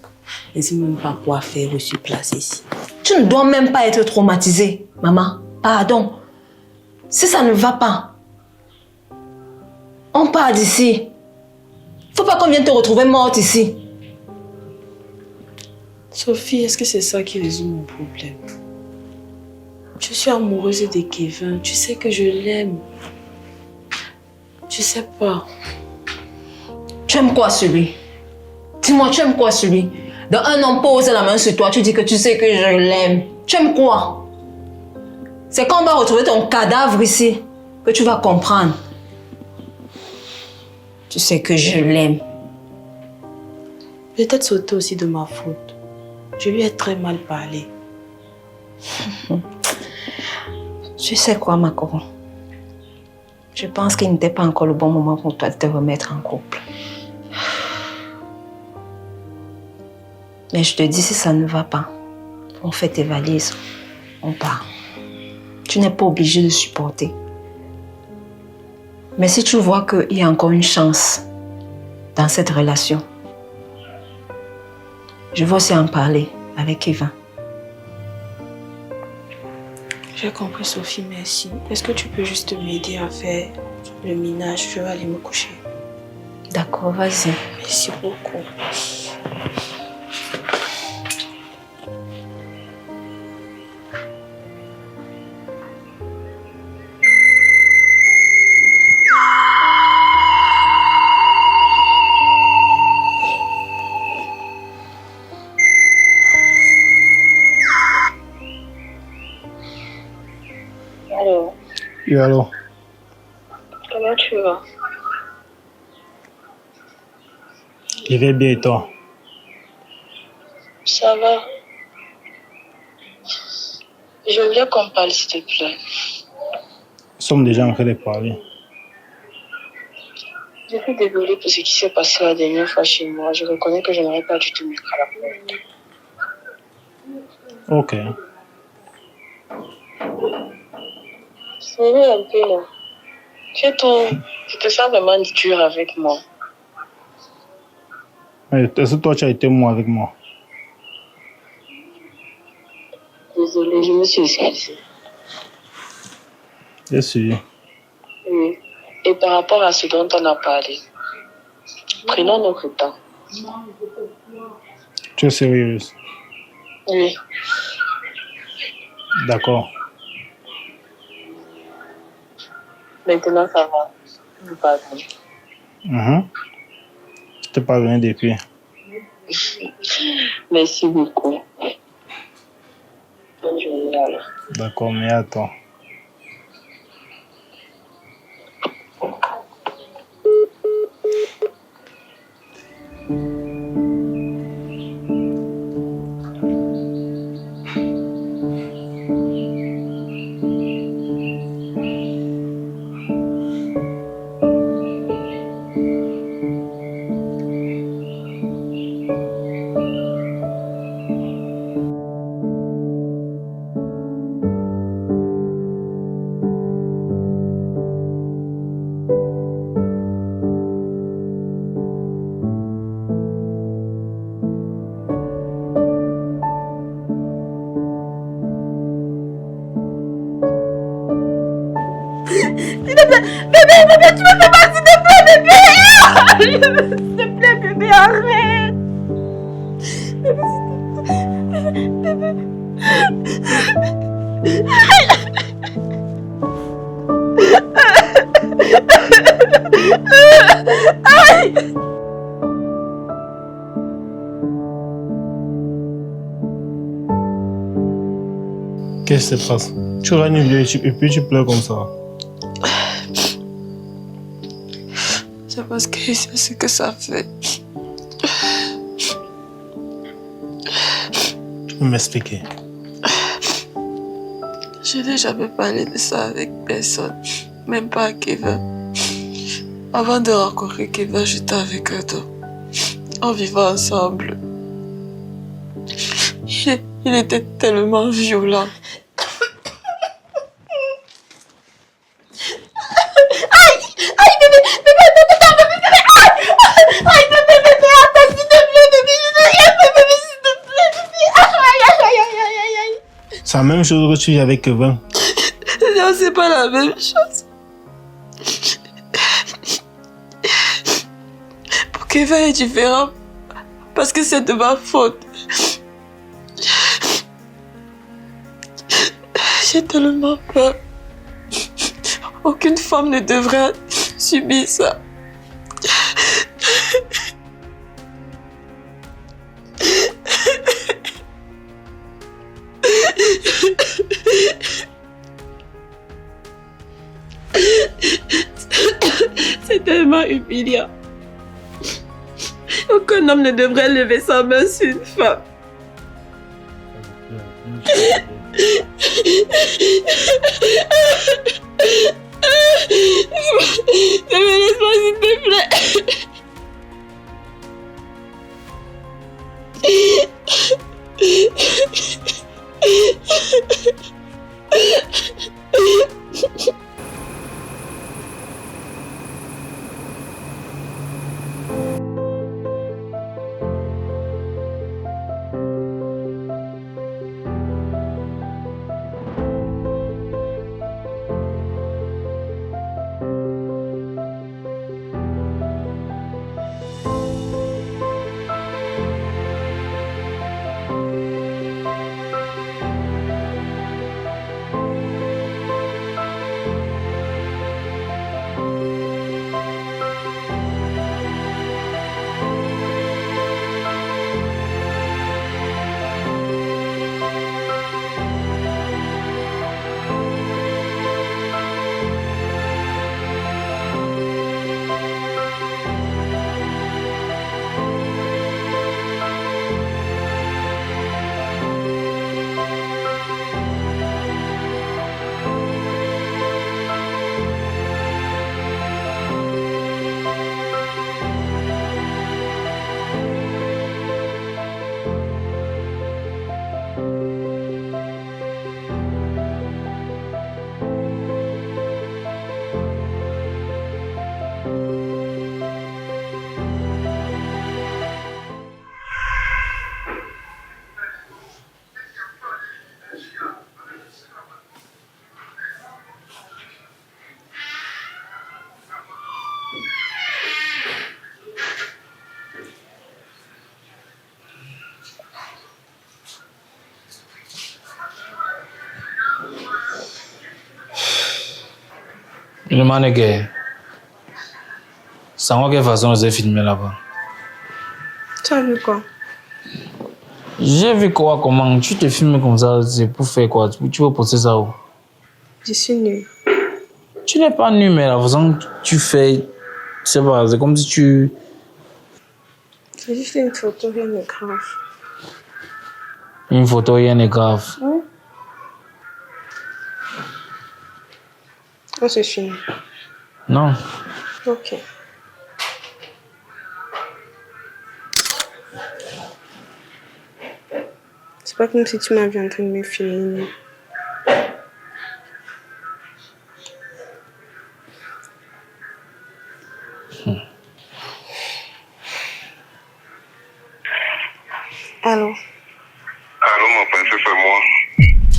Je ne sais même pas quoi faire, je suis placée ici. Tu ne dois même pas être traumatisée, maman. Pardon. Si ça ne va pas, on part d'ici. Faut pas qu'on vienne te retrouver morte ici. Sophie, est-ce que c'est ça qui résout mon problème? Je suis amoureuse de Kevin. Tu sais que je l'aime. Tu sais pas. Tu aimes quoi celui? Dis-moi, tu aimes quoi celui? Dans un homme pose la main sur toi, tu dis que tu sais que je l'aime. Tu aimes quoi? C'est quand on va retrouver ton cadavre ici que tu vas comprendre. Tu sais que je l'aime. Peut-être sauter aussi de ma faute. Je lui ai très mal parlé. Tu sais quoi, Makoro? Je pense qu'il n'était pas encore le bon moment pour toi de te remettre en couple. Mais je te dis, si ça ne va pas, on fait tes valises, on part. Tu n'es pas obligé de supporter. Mais si tu vois qu'il y a encore une chance dans cette relation, je vais aussi en parler avec Eva. J'ai compris, Sophie, merci. Est-ce que tu peux juste m'aider à faire le ménage? Je vais aller me coucher. D'accord, vas-y. Merci beaucoup. Allô, Et alors? comment tu vas? Je vais bien et toi? Ça va. Je voulais qu'on parle, s'il te plaît. Nous sommes déjà en train de parler. Je suis désolée pour ce qui s'est passé la dernière fois chez moi. Je reconnais que je n'aurais pas dû te mettre à la porte. Ok. C'est un peu là. Tu te sens vraiment dur avec moi. Est-ce que toi, tu as été moi avec moi? Désolée, je me suis excusée. Bien sûr. Oui. Et par rapport à ce dont on a parlé, prenons notre temps. Tu es sérieuse? Oui. D'accord. Maintenant, ça va. Je pardonne. Je t'ai pardonné depuis. Merci beaucoup. Bonne journée alors. D'accord, mais à toi. Qu'est-ce qui se passe? Tu regardes une vidéo et puis tu pleures comme ça. C'est parce que c'est ce que ça fait. Tu peux m'expliquer? Je n'ai jamais parlé de ça avec personne, même pas à Kevin. Avant de rencontrer Kevin, j'étais avec un homme. On vivait ensemble. Il était tellement violent. C'est la même chose que tu vis avec Kevin. Non, c'est pas la même chose. Pour Kevin est différent parce que c'est de ma faute. J'ai tellement peur. Aucune femme ne devrait subir ça. C'est tellement humiliant. Aucun homme ne devrait lever sa main sur une femme. Ne me laisse pas, s'il te plaît. Je me demande que. Sans quelle façon vous avez filmé là-bas? Tu as vu quoi? J'ai vu quoi, comment? Tu te filmes comme ça, c'est pour faire quoi? Tu veux poster ça où? Je suis nue. Tu n'es pas nu, mais la façon que tu fais, je sais pas, c'est comme si tu. C'est juste une photo, rien de grave. Une photo, rien n'est grave. Oui. Oh, c'est fini. Non. Ok. C'est pas comme si tu m'avais en train de me filmer. Allô? Allô, ma princesse, c'est moi.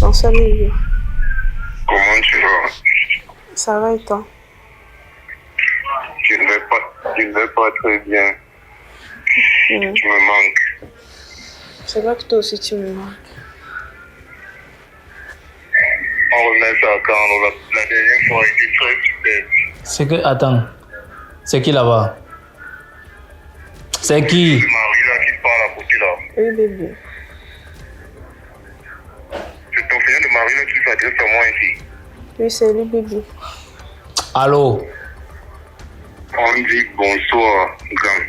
Bonsoir, Lily. Comment tu vas? Ça va et toi? Je ne vais pas très bien. Tu me manques. C'est vrai que toi aussi tu me manques. On remet ça quand la dernière fois a été très super. C'est que. Attends. C'est qui là-bas? C'est qui? C'est Marie là qui parle à côté là. Oui, bébé. C'est ton frère de Marie là qui s'adresse à moi ici. Oui, c'est lui, bébé. Allô? On dit bonsoir, grand.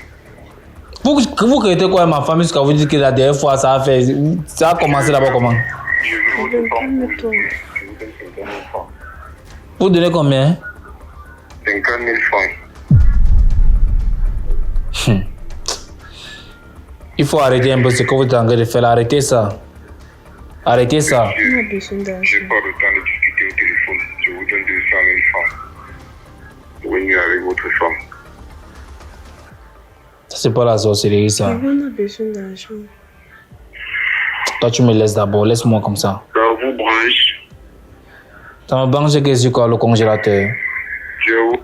Vous créez quoi ma famille jusqu'à vous dire que la dernière fois ça a fait. Ça a commencé là-bas comment? Je veux votre femme. Je vous donne 50 000 francs. Vous donnez combien? 50 000 francs. Il faut arrêter un peu ce que vous êtes en train de faire. Arrêtez ça. Arrêtez ça. Je n'ai pas le temps de discuter au téléphone. Je vous donne 200 000 francs. Pour venir avec votre femme. Ça, c'est pas la sorcellerie, ça. On a besoin d'argent. Toi, tu me laisses d'abord. Laisse-moi comme ça. Ça vous branche. Ça me branche que sur quoi le congélateur. Je vous...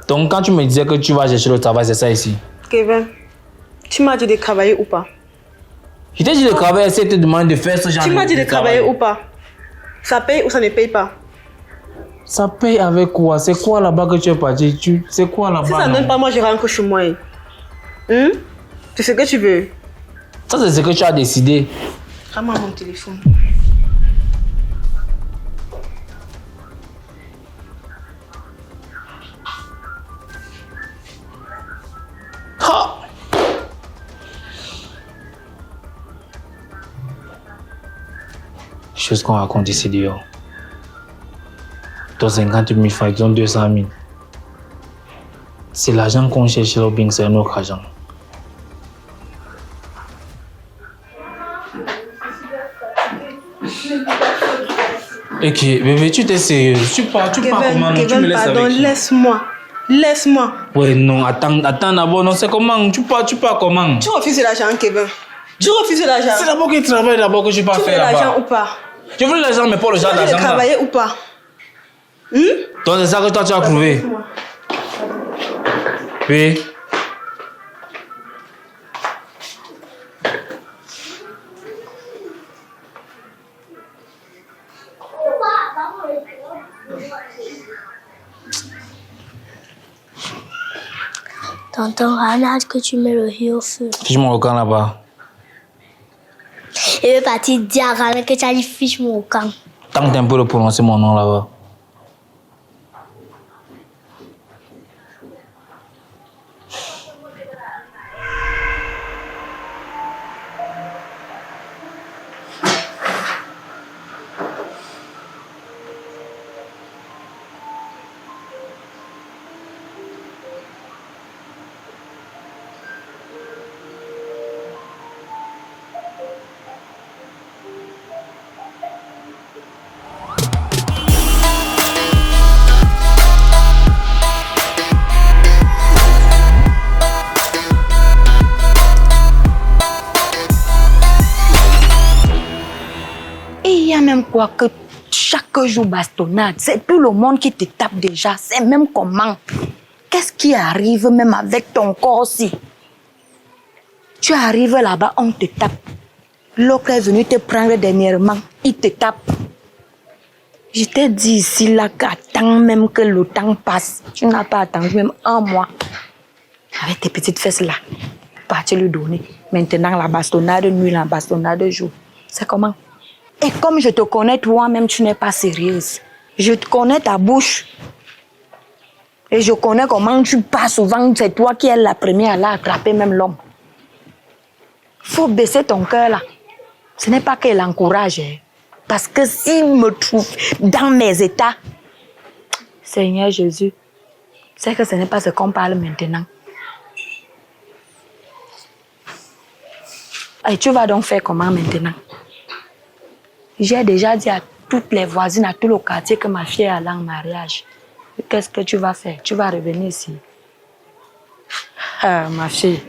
Donc, quand tu me disais que tu vas chercher le travail, c'est ça ici. Kevin, tu m'as dit de travailler ou pas? Je t'ai dit de travailler, c'est te demander de faire ce genre de Tu m'as dit de travailler ou pas? Ça paye ou ça ne paye pas? Ça paye avec quoi? C'est quoi là-bas que tu es parti? C'est quoi là-bas? Si ça ne donne pas, moi je rentre chez moi. C'est ce que tu veux? Ça, c'est ce que tu as décidé. Rends-moi mon téléphone. Ha! choses qu'on raconte ici dehors. Dans 50 000 francs, ils ont 200 000. C'est l'argent qu'on cherche là, ou bien c'est un autre argent. Ok, bébé, tu t'es sérieux. Tu pars comment? Non, tu me laisses pardon, avec qui? Laisse-moi. Ouais, non, attends d'abord, non, c'est comment? Tu pars comment? Tu refuses l'argent, Kevin. Tu refuses l'argent. C'est d'abord qu'il travaille d'abord que je pars faire là-bas. Tu veux l'argent ou pas? Je veux l'argent, mais pas le genre Tu veux d'argent. travailler ou pas? Donc c'est ça que toi tu as prouvé. Oui. Tonton Ranad, que tu mets le riz au feu. Fiche mon camp là-bas. Et le parti dit à Ranad que tu as dit fiche mon camp. Tant que tu peux le prononcer mon nom là-bas. Même quoi que chaque jour bastonnade, c'est tout le monde qui te tape déjà, c'est même comment. Qu'est-ce qui arrive même avec ton corps aussi? Tu arrives là-bas, on te tape. L'autre est venu te prendre dernièrement, il te tape. Je t'ai dit ici là qu'attends même que le temps passe. Tu n'as pas attendu même un mois. Avec tes petites fesses là, partir lui donner. Maintenant la bastonnade nuit, la bastonnade jour. C'est comment? Et comme je te connais toi-même, tu n'es pas sérieuse. Je te connais ta bouche. Et je connais comment tu passes souvent. C'est toi qui es la première à l'attraper, même l'homme. Faut baisser ton cœur là. Ce n'est pas qu'elle encourage. Parce que s'il me trouve dans mes états, Seigneur Jésus, c'est que ce n'est pas ce qu'on parle maintenant. Et tu vas donc faire comment maintenant? J'ai déjà dit à toutes les voisines, à tout le quartier que ma fille est allée en mariage. Qu'est-ce que tu vas faire? Tu vas revenir ici. Ah, ma fille,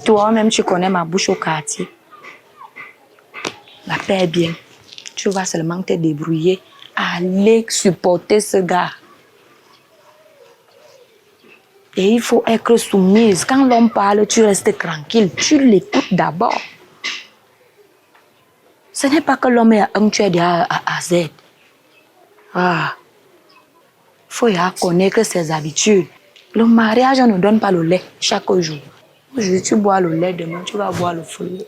toi-même tu connais ma bouche au quartier. La paix est bien. Tu vas seulement te débrouiller, aller supporter ce gars. Et il faut être soumise. Quand l'homme parle, tu restes tranquille. Tu l'écoutes d'abord. Ce n'est pas que l'homme est un tueur de A à Z. Ah. Il faut connaître ses habitudes. Le mariage ne donne pas le lait chaque jour. Aujourd'hui, tu bois le lait, demain, tu vas boire le fruit.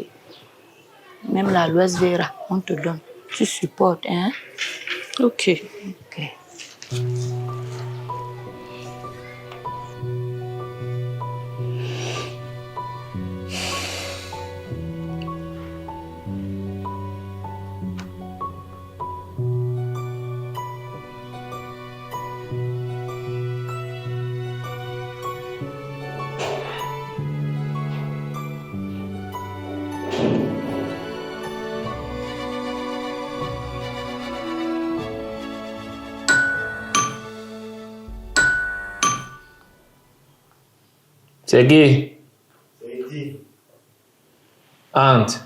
Même la l'Ouest Vera, on te donne. Tu supportes, hein? Ok. C'est qui? C'est qui? Ante.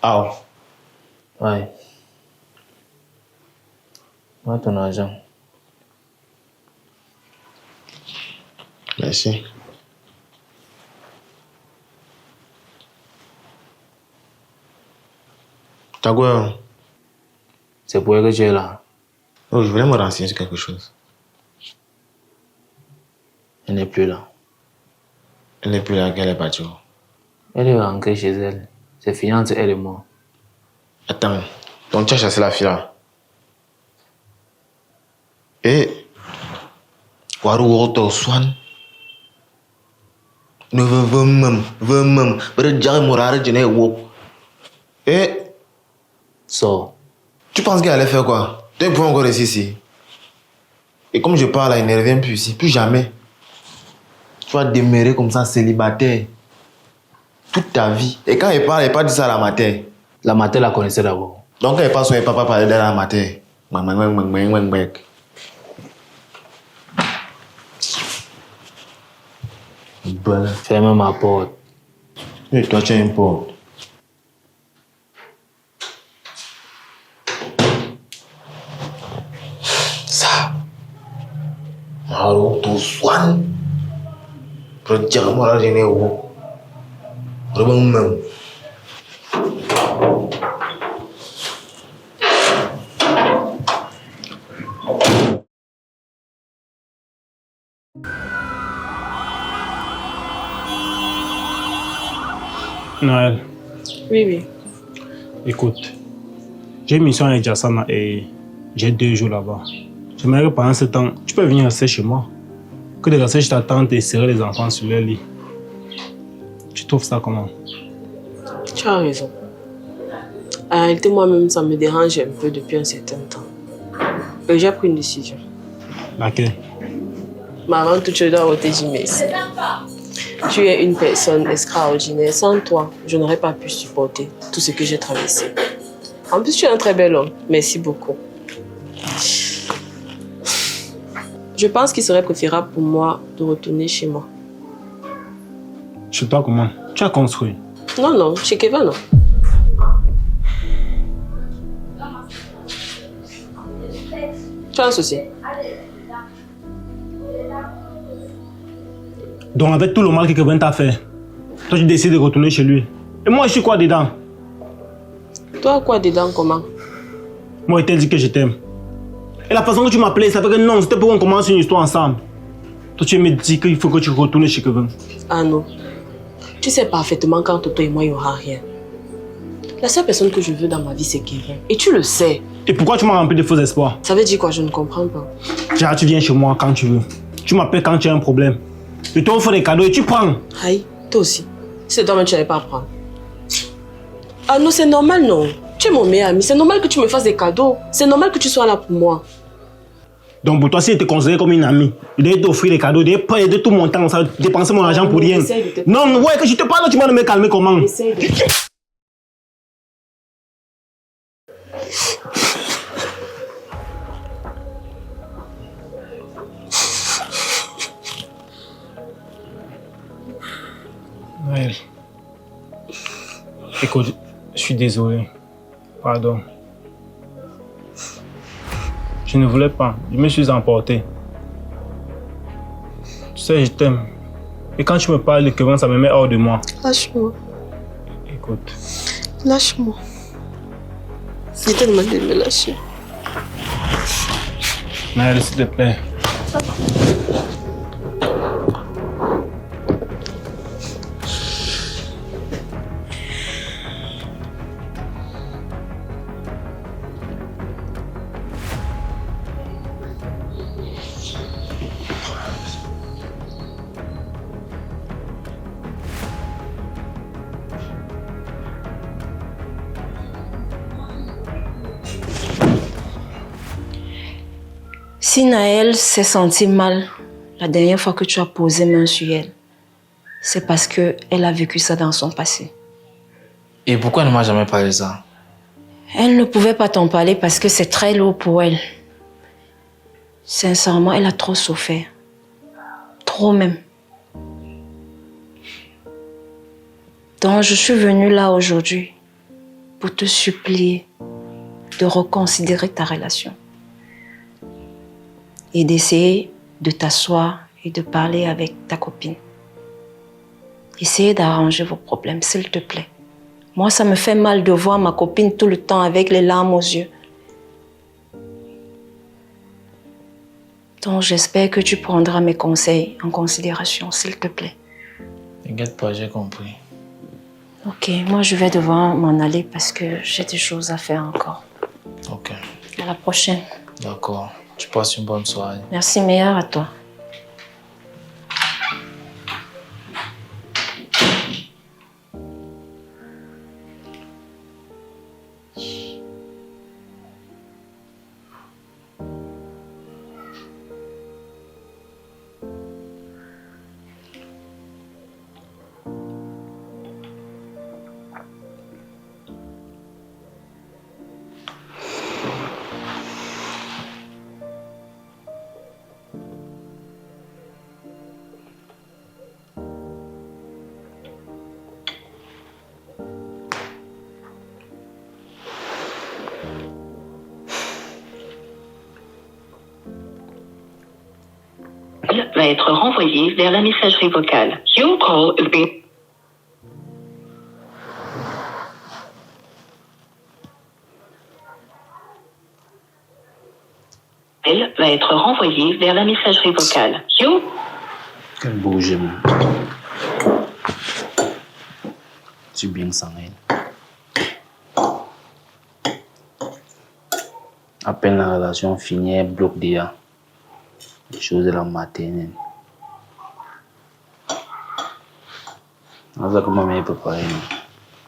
Ah. Ouais. Voilà ton argent. Merci. T'as quoi? C'est pour elle que tu es là. Oh, je voulais me renseigner sur quelque chose. Elle n'est plus là. Elle n'est plus là, qu'elle est partie. Elle est rentrée chez elle. C'est fini entre elle et moi. Attends, donc tu as chassé la fille là? Et Waru Roto Swan. Ne veux même. Berjari Morare Jene Wo. Eh? So. Tu penses qu'elle allait faire quoi? Tu es encore ici. Et comme je parle, elle ne revient plus ici, plus jamais. Tu vas demeurer comme ça, célibataire. Toute ta vie. Et quand elle parle, elle pas dit ça à la matin. La mater la connaissait d'abord. Donc quand elle passe, son papa parler de la matin. Bon, ferme ma porte. Et toi, tu as une porte. Ça. Maru tu swan. Berjari Morare Jene Wo. Rebang. Noël, Oui. écoute, j'ai une mission avec Jassana et j'ai 2 jours là-bas. J'aimerais que pendant ce temps, tu peux venir rester chez moi. Que de rester chez ta tante et serrer les enfants sur leur lit. Tu trouves ça comment? Tu as raison. En réalité, moi-même, ça me dérange un peu depuis un certain temps. Et j'ai pris une décision. Laquelle? Mais avant tout, je dois te dire merci. Tu es une personne extraordinaire. Sans toi, je n'aurais pas pu supporter tout ce que j'ai traversé. En plus, tu es un très bel homme. Merci beaucoup. Je pense qu'il serait préférable pour moi de retourner chez moi. Chez toi comment? Tu as construit? Non, chez Kevin, non. Tu as un souci? Donc avec tout le mal que Kevin t'a fait, toi tu décides de retourner chez lui. Et moi je suis quoi dedans? Toi, quoi dedans, comment? Moi je t'ai dit que je t'aime. Et la façon que tu m'appelais, ça fait que non, c'était pour qu'on commence une histoire ensemble. Toi tu me dis qu'il faut que tu retournes chez Kevin. Ah non. Tu sais parfaitement qu'entre toi et moi, il n'y aura rien. La seule personne que je veux dans ma vie, c'est Kevin. Et tu le sais. Et pourquoi tu m'as rempli de faux espoirs? Ça veut dire quoi? Je ne comprends pas. Déjà, tu viens chez moi quand tu veux. Tu m'appelles quand tu as un problème. Je t'offre des cadeaux et tu prends. Aïe, toi aussi. Si c'est toi-même, tu n'allais pas prendre. Ah non, c'est normal, non. Tu es mon meilleur ami. C'est normal que tu me fasses des cadeaux. C'est normal que tu sois là pour moi. Donc pour toi, si je te considère comme une amie, je devais t'offrir des cadeaux, je devais aider tout mon temps, ça, dépenser mon argent pour rien. Non, ouais, que je te parle, tu vas me calmer comment? Noël. Écoute, je suis désolé. Pardon. Je ne voulais pas. Je me suis emporté. Tu sais, je t'aime. Et quand tu me parles de Kevin, ça me met hors de moi. Lâche-moi. Écoute. Lâche-moi. Je t'ai demandé de me lâcher. Noël, s'il te plaît. Si Naël s'est senti mal la dernière fois que tu as posé main sur elle, c'est parce qu'elle a vécu ça dans son passé. Et pourquoi elle ne m'a jamais parlé de ça? Elle ne pouvait pas t'en parler parce que c'est très lourd pour elle. Sincèrement, elle a trop souffert. Trop même. Donc, je suis venue là aujourd'hui pour te supplier de reconsidérer ta relation. Et d'essayer de t'asseoir et de parler avec ta copine. Essayez d'arranger vos problèmes, s'il te plaît. Moi, ça me fait mal de voir ma copine tout le temps avec les larmes aux yeux. Donc, j'espère que tu prendras mes conseils en considération, s'il te plaît. T'inquiète pas, j'ai compris. Ok, moi, je vais devoir m'en aller parce que j'ai des choses à faire encore. Ok. À la prochaine. D'accord. Tu passes une bonne soirée. Merci, meilleur à toi. va être renvoyé vers la messagerie vocale. Your call is being... Elle va être renvoyée vers la messagerie vocale. Quel beau jeu, man. Tu es bien sans elle. À peine la relation finie, elle bloque déjà. Les choses de la maternelle. C'est ça que ma mère peut pas aimer.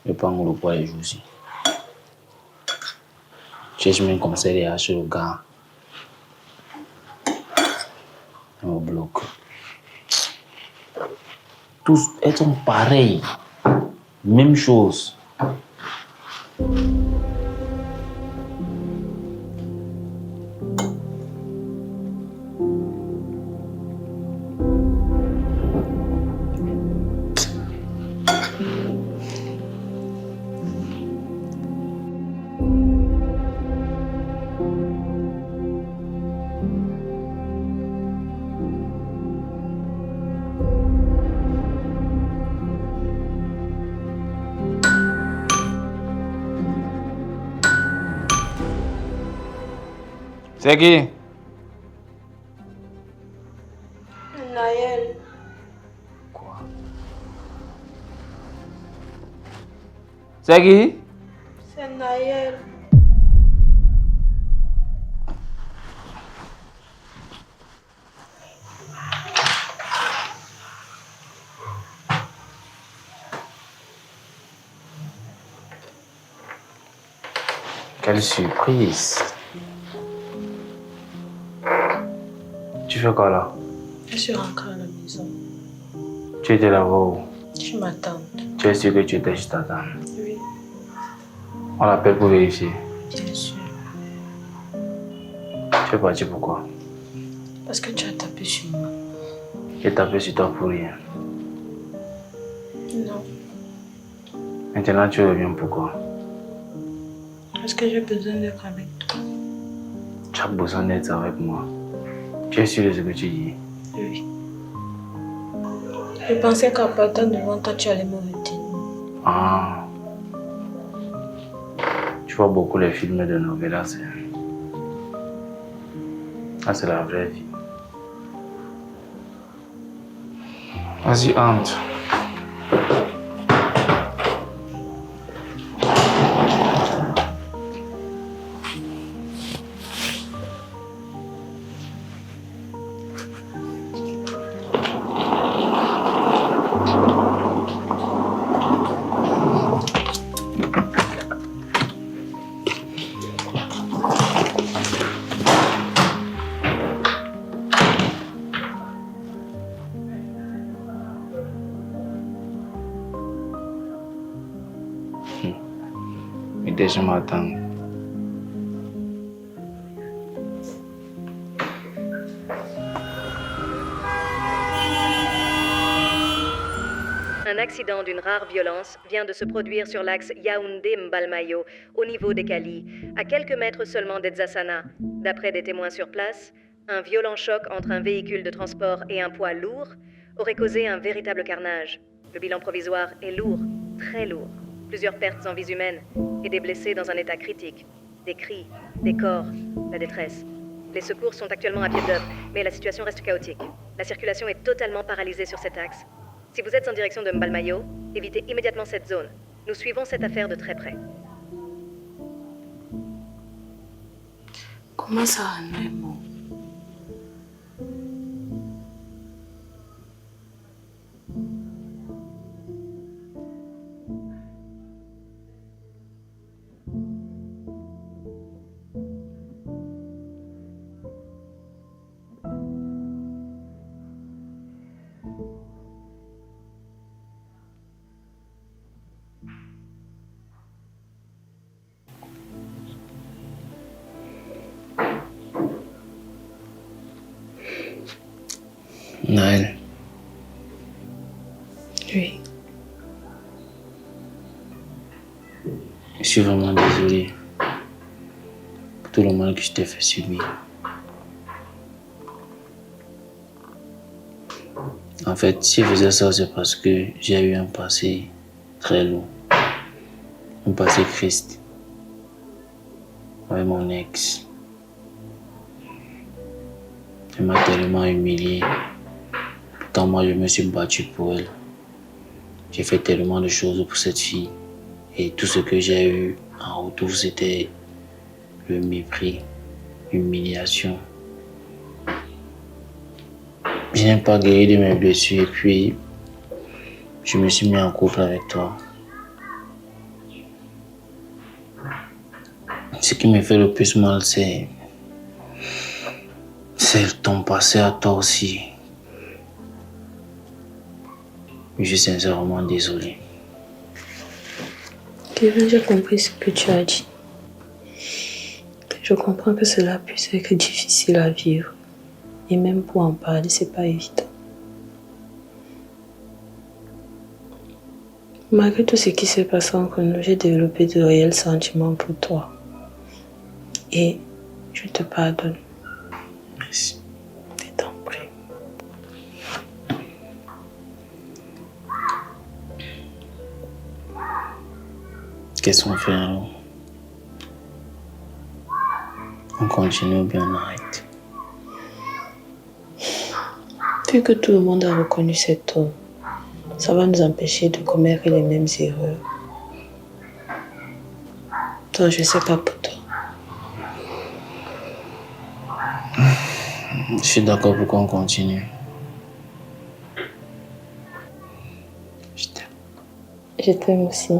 Je ne peux pas me le voir les jours aussi. Je cherche même comme ça, les haches au gars. Elle me bloque. Tous elles sont pareils. Même chose. C'est qui? Naël. Quoi? C'est qui? C'est Naël. Quelle surprise! Tu fais quoi là? Je suis rentrée à la maison. Tu étais là-bas où? Je m'attends. Tu es sûr que tu étais chez ta tante? Oui, On l'appelle pour vérifier. bien sûr. Tu es parti pourquoi? Parce que tu as tapé sur moi. J'ai tapé sur toi pour rien. Non. Maintenant tu reviens pourquoi? Parce que j'ai besoin d'être avec toi. Tu as besoin d'être avec moi. Tu es sûr de ce que tu dis? Oui. Je pensais qu'en partant devant toi, tu allais me retenir. Ah. Tu vois beaucoup les films de novelas. Ah, c'est la vraie vie. Vas-y, entre. Déjà m'attends. Un accident d'une rare violence vient de se produire sur l'axe Yaoundé-Mbalmayo, au niveau des Cali, à quelques mètres seulement d'Edzasana. D'après des témoins sur place, un violent choc entre un véhicule de transport et un poids lourd aurait causé un véritable carnage. Le bilan provisoire est lourd, très lourd. Plusieurs pertes en vies humaines et des blessés dans un état critique. Des cris, des corps, la détresse. Les secours sont actuellement à pied d'œuvre, mais la situation reste chaotique. La circulation est totalement paralysée sur cet axe. Si vous êtes en direction de Mbalmayo, évitez immédiatement cette zone. Nous suivons cette affaire de très près. Comment ça, Raymond? Naël. Oui. Je suis vraiment désolé pour tout le mal que je t'ai fait subir. En fait, si je faisais ça, c'est parce que j'ai eu un passé très lourd. Un passé triste. Avec mon ex. Elle m'a tellement humilié. Pourtant, moi, je me suis battu pour elle. J'ai fait tellement de choses pour cette fille. Et tout ce que j'ai eu en retour, c'était le mépris, l'humiliation. Je n'ai pas guéri de mes blessures et puis je me suis mis en couple avec toi. Ce qui me fait le plus mal, c'est ton passé à toi aussi. Je suis sincèrement désolé. Kevin, j'ai compris ce que tu as dit. Je comprends que cela puisse être difficile à vivre. Et même pour en parler, c'est pas évident. Malgré tout ce qui s'est passé entre nous, j'ai développé de réels sentiments pour toi. Et je te pardonne. Merci. Je t'en prie. Qu'est-ce qu'on fait alors? On continue ou bien on arrête? Vu que tout le monde a reconnu cet homme, ça va nous empêcher de commettre les mêmes erreurs. Donc, je sais pas pour toi. Je suis d'accord pour qu'on continue. Je t'aime. Je t'aime aussi.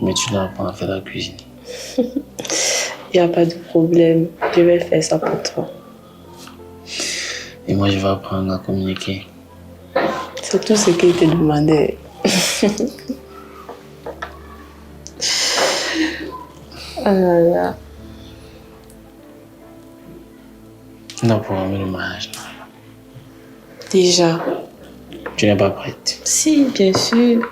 Mais tu dois apprendre à faire la cuisine. Il n'y a pas de problème. Je vais faire ça pour toi. Et moi, je vais apprendre à communiquer. C'est tout ce qu'il te demandait. Oh là là. On doit programmer le mariage. Déjà. Tu n'es pas prête? Si, bien sûr.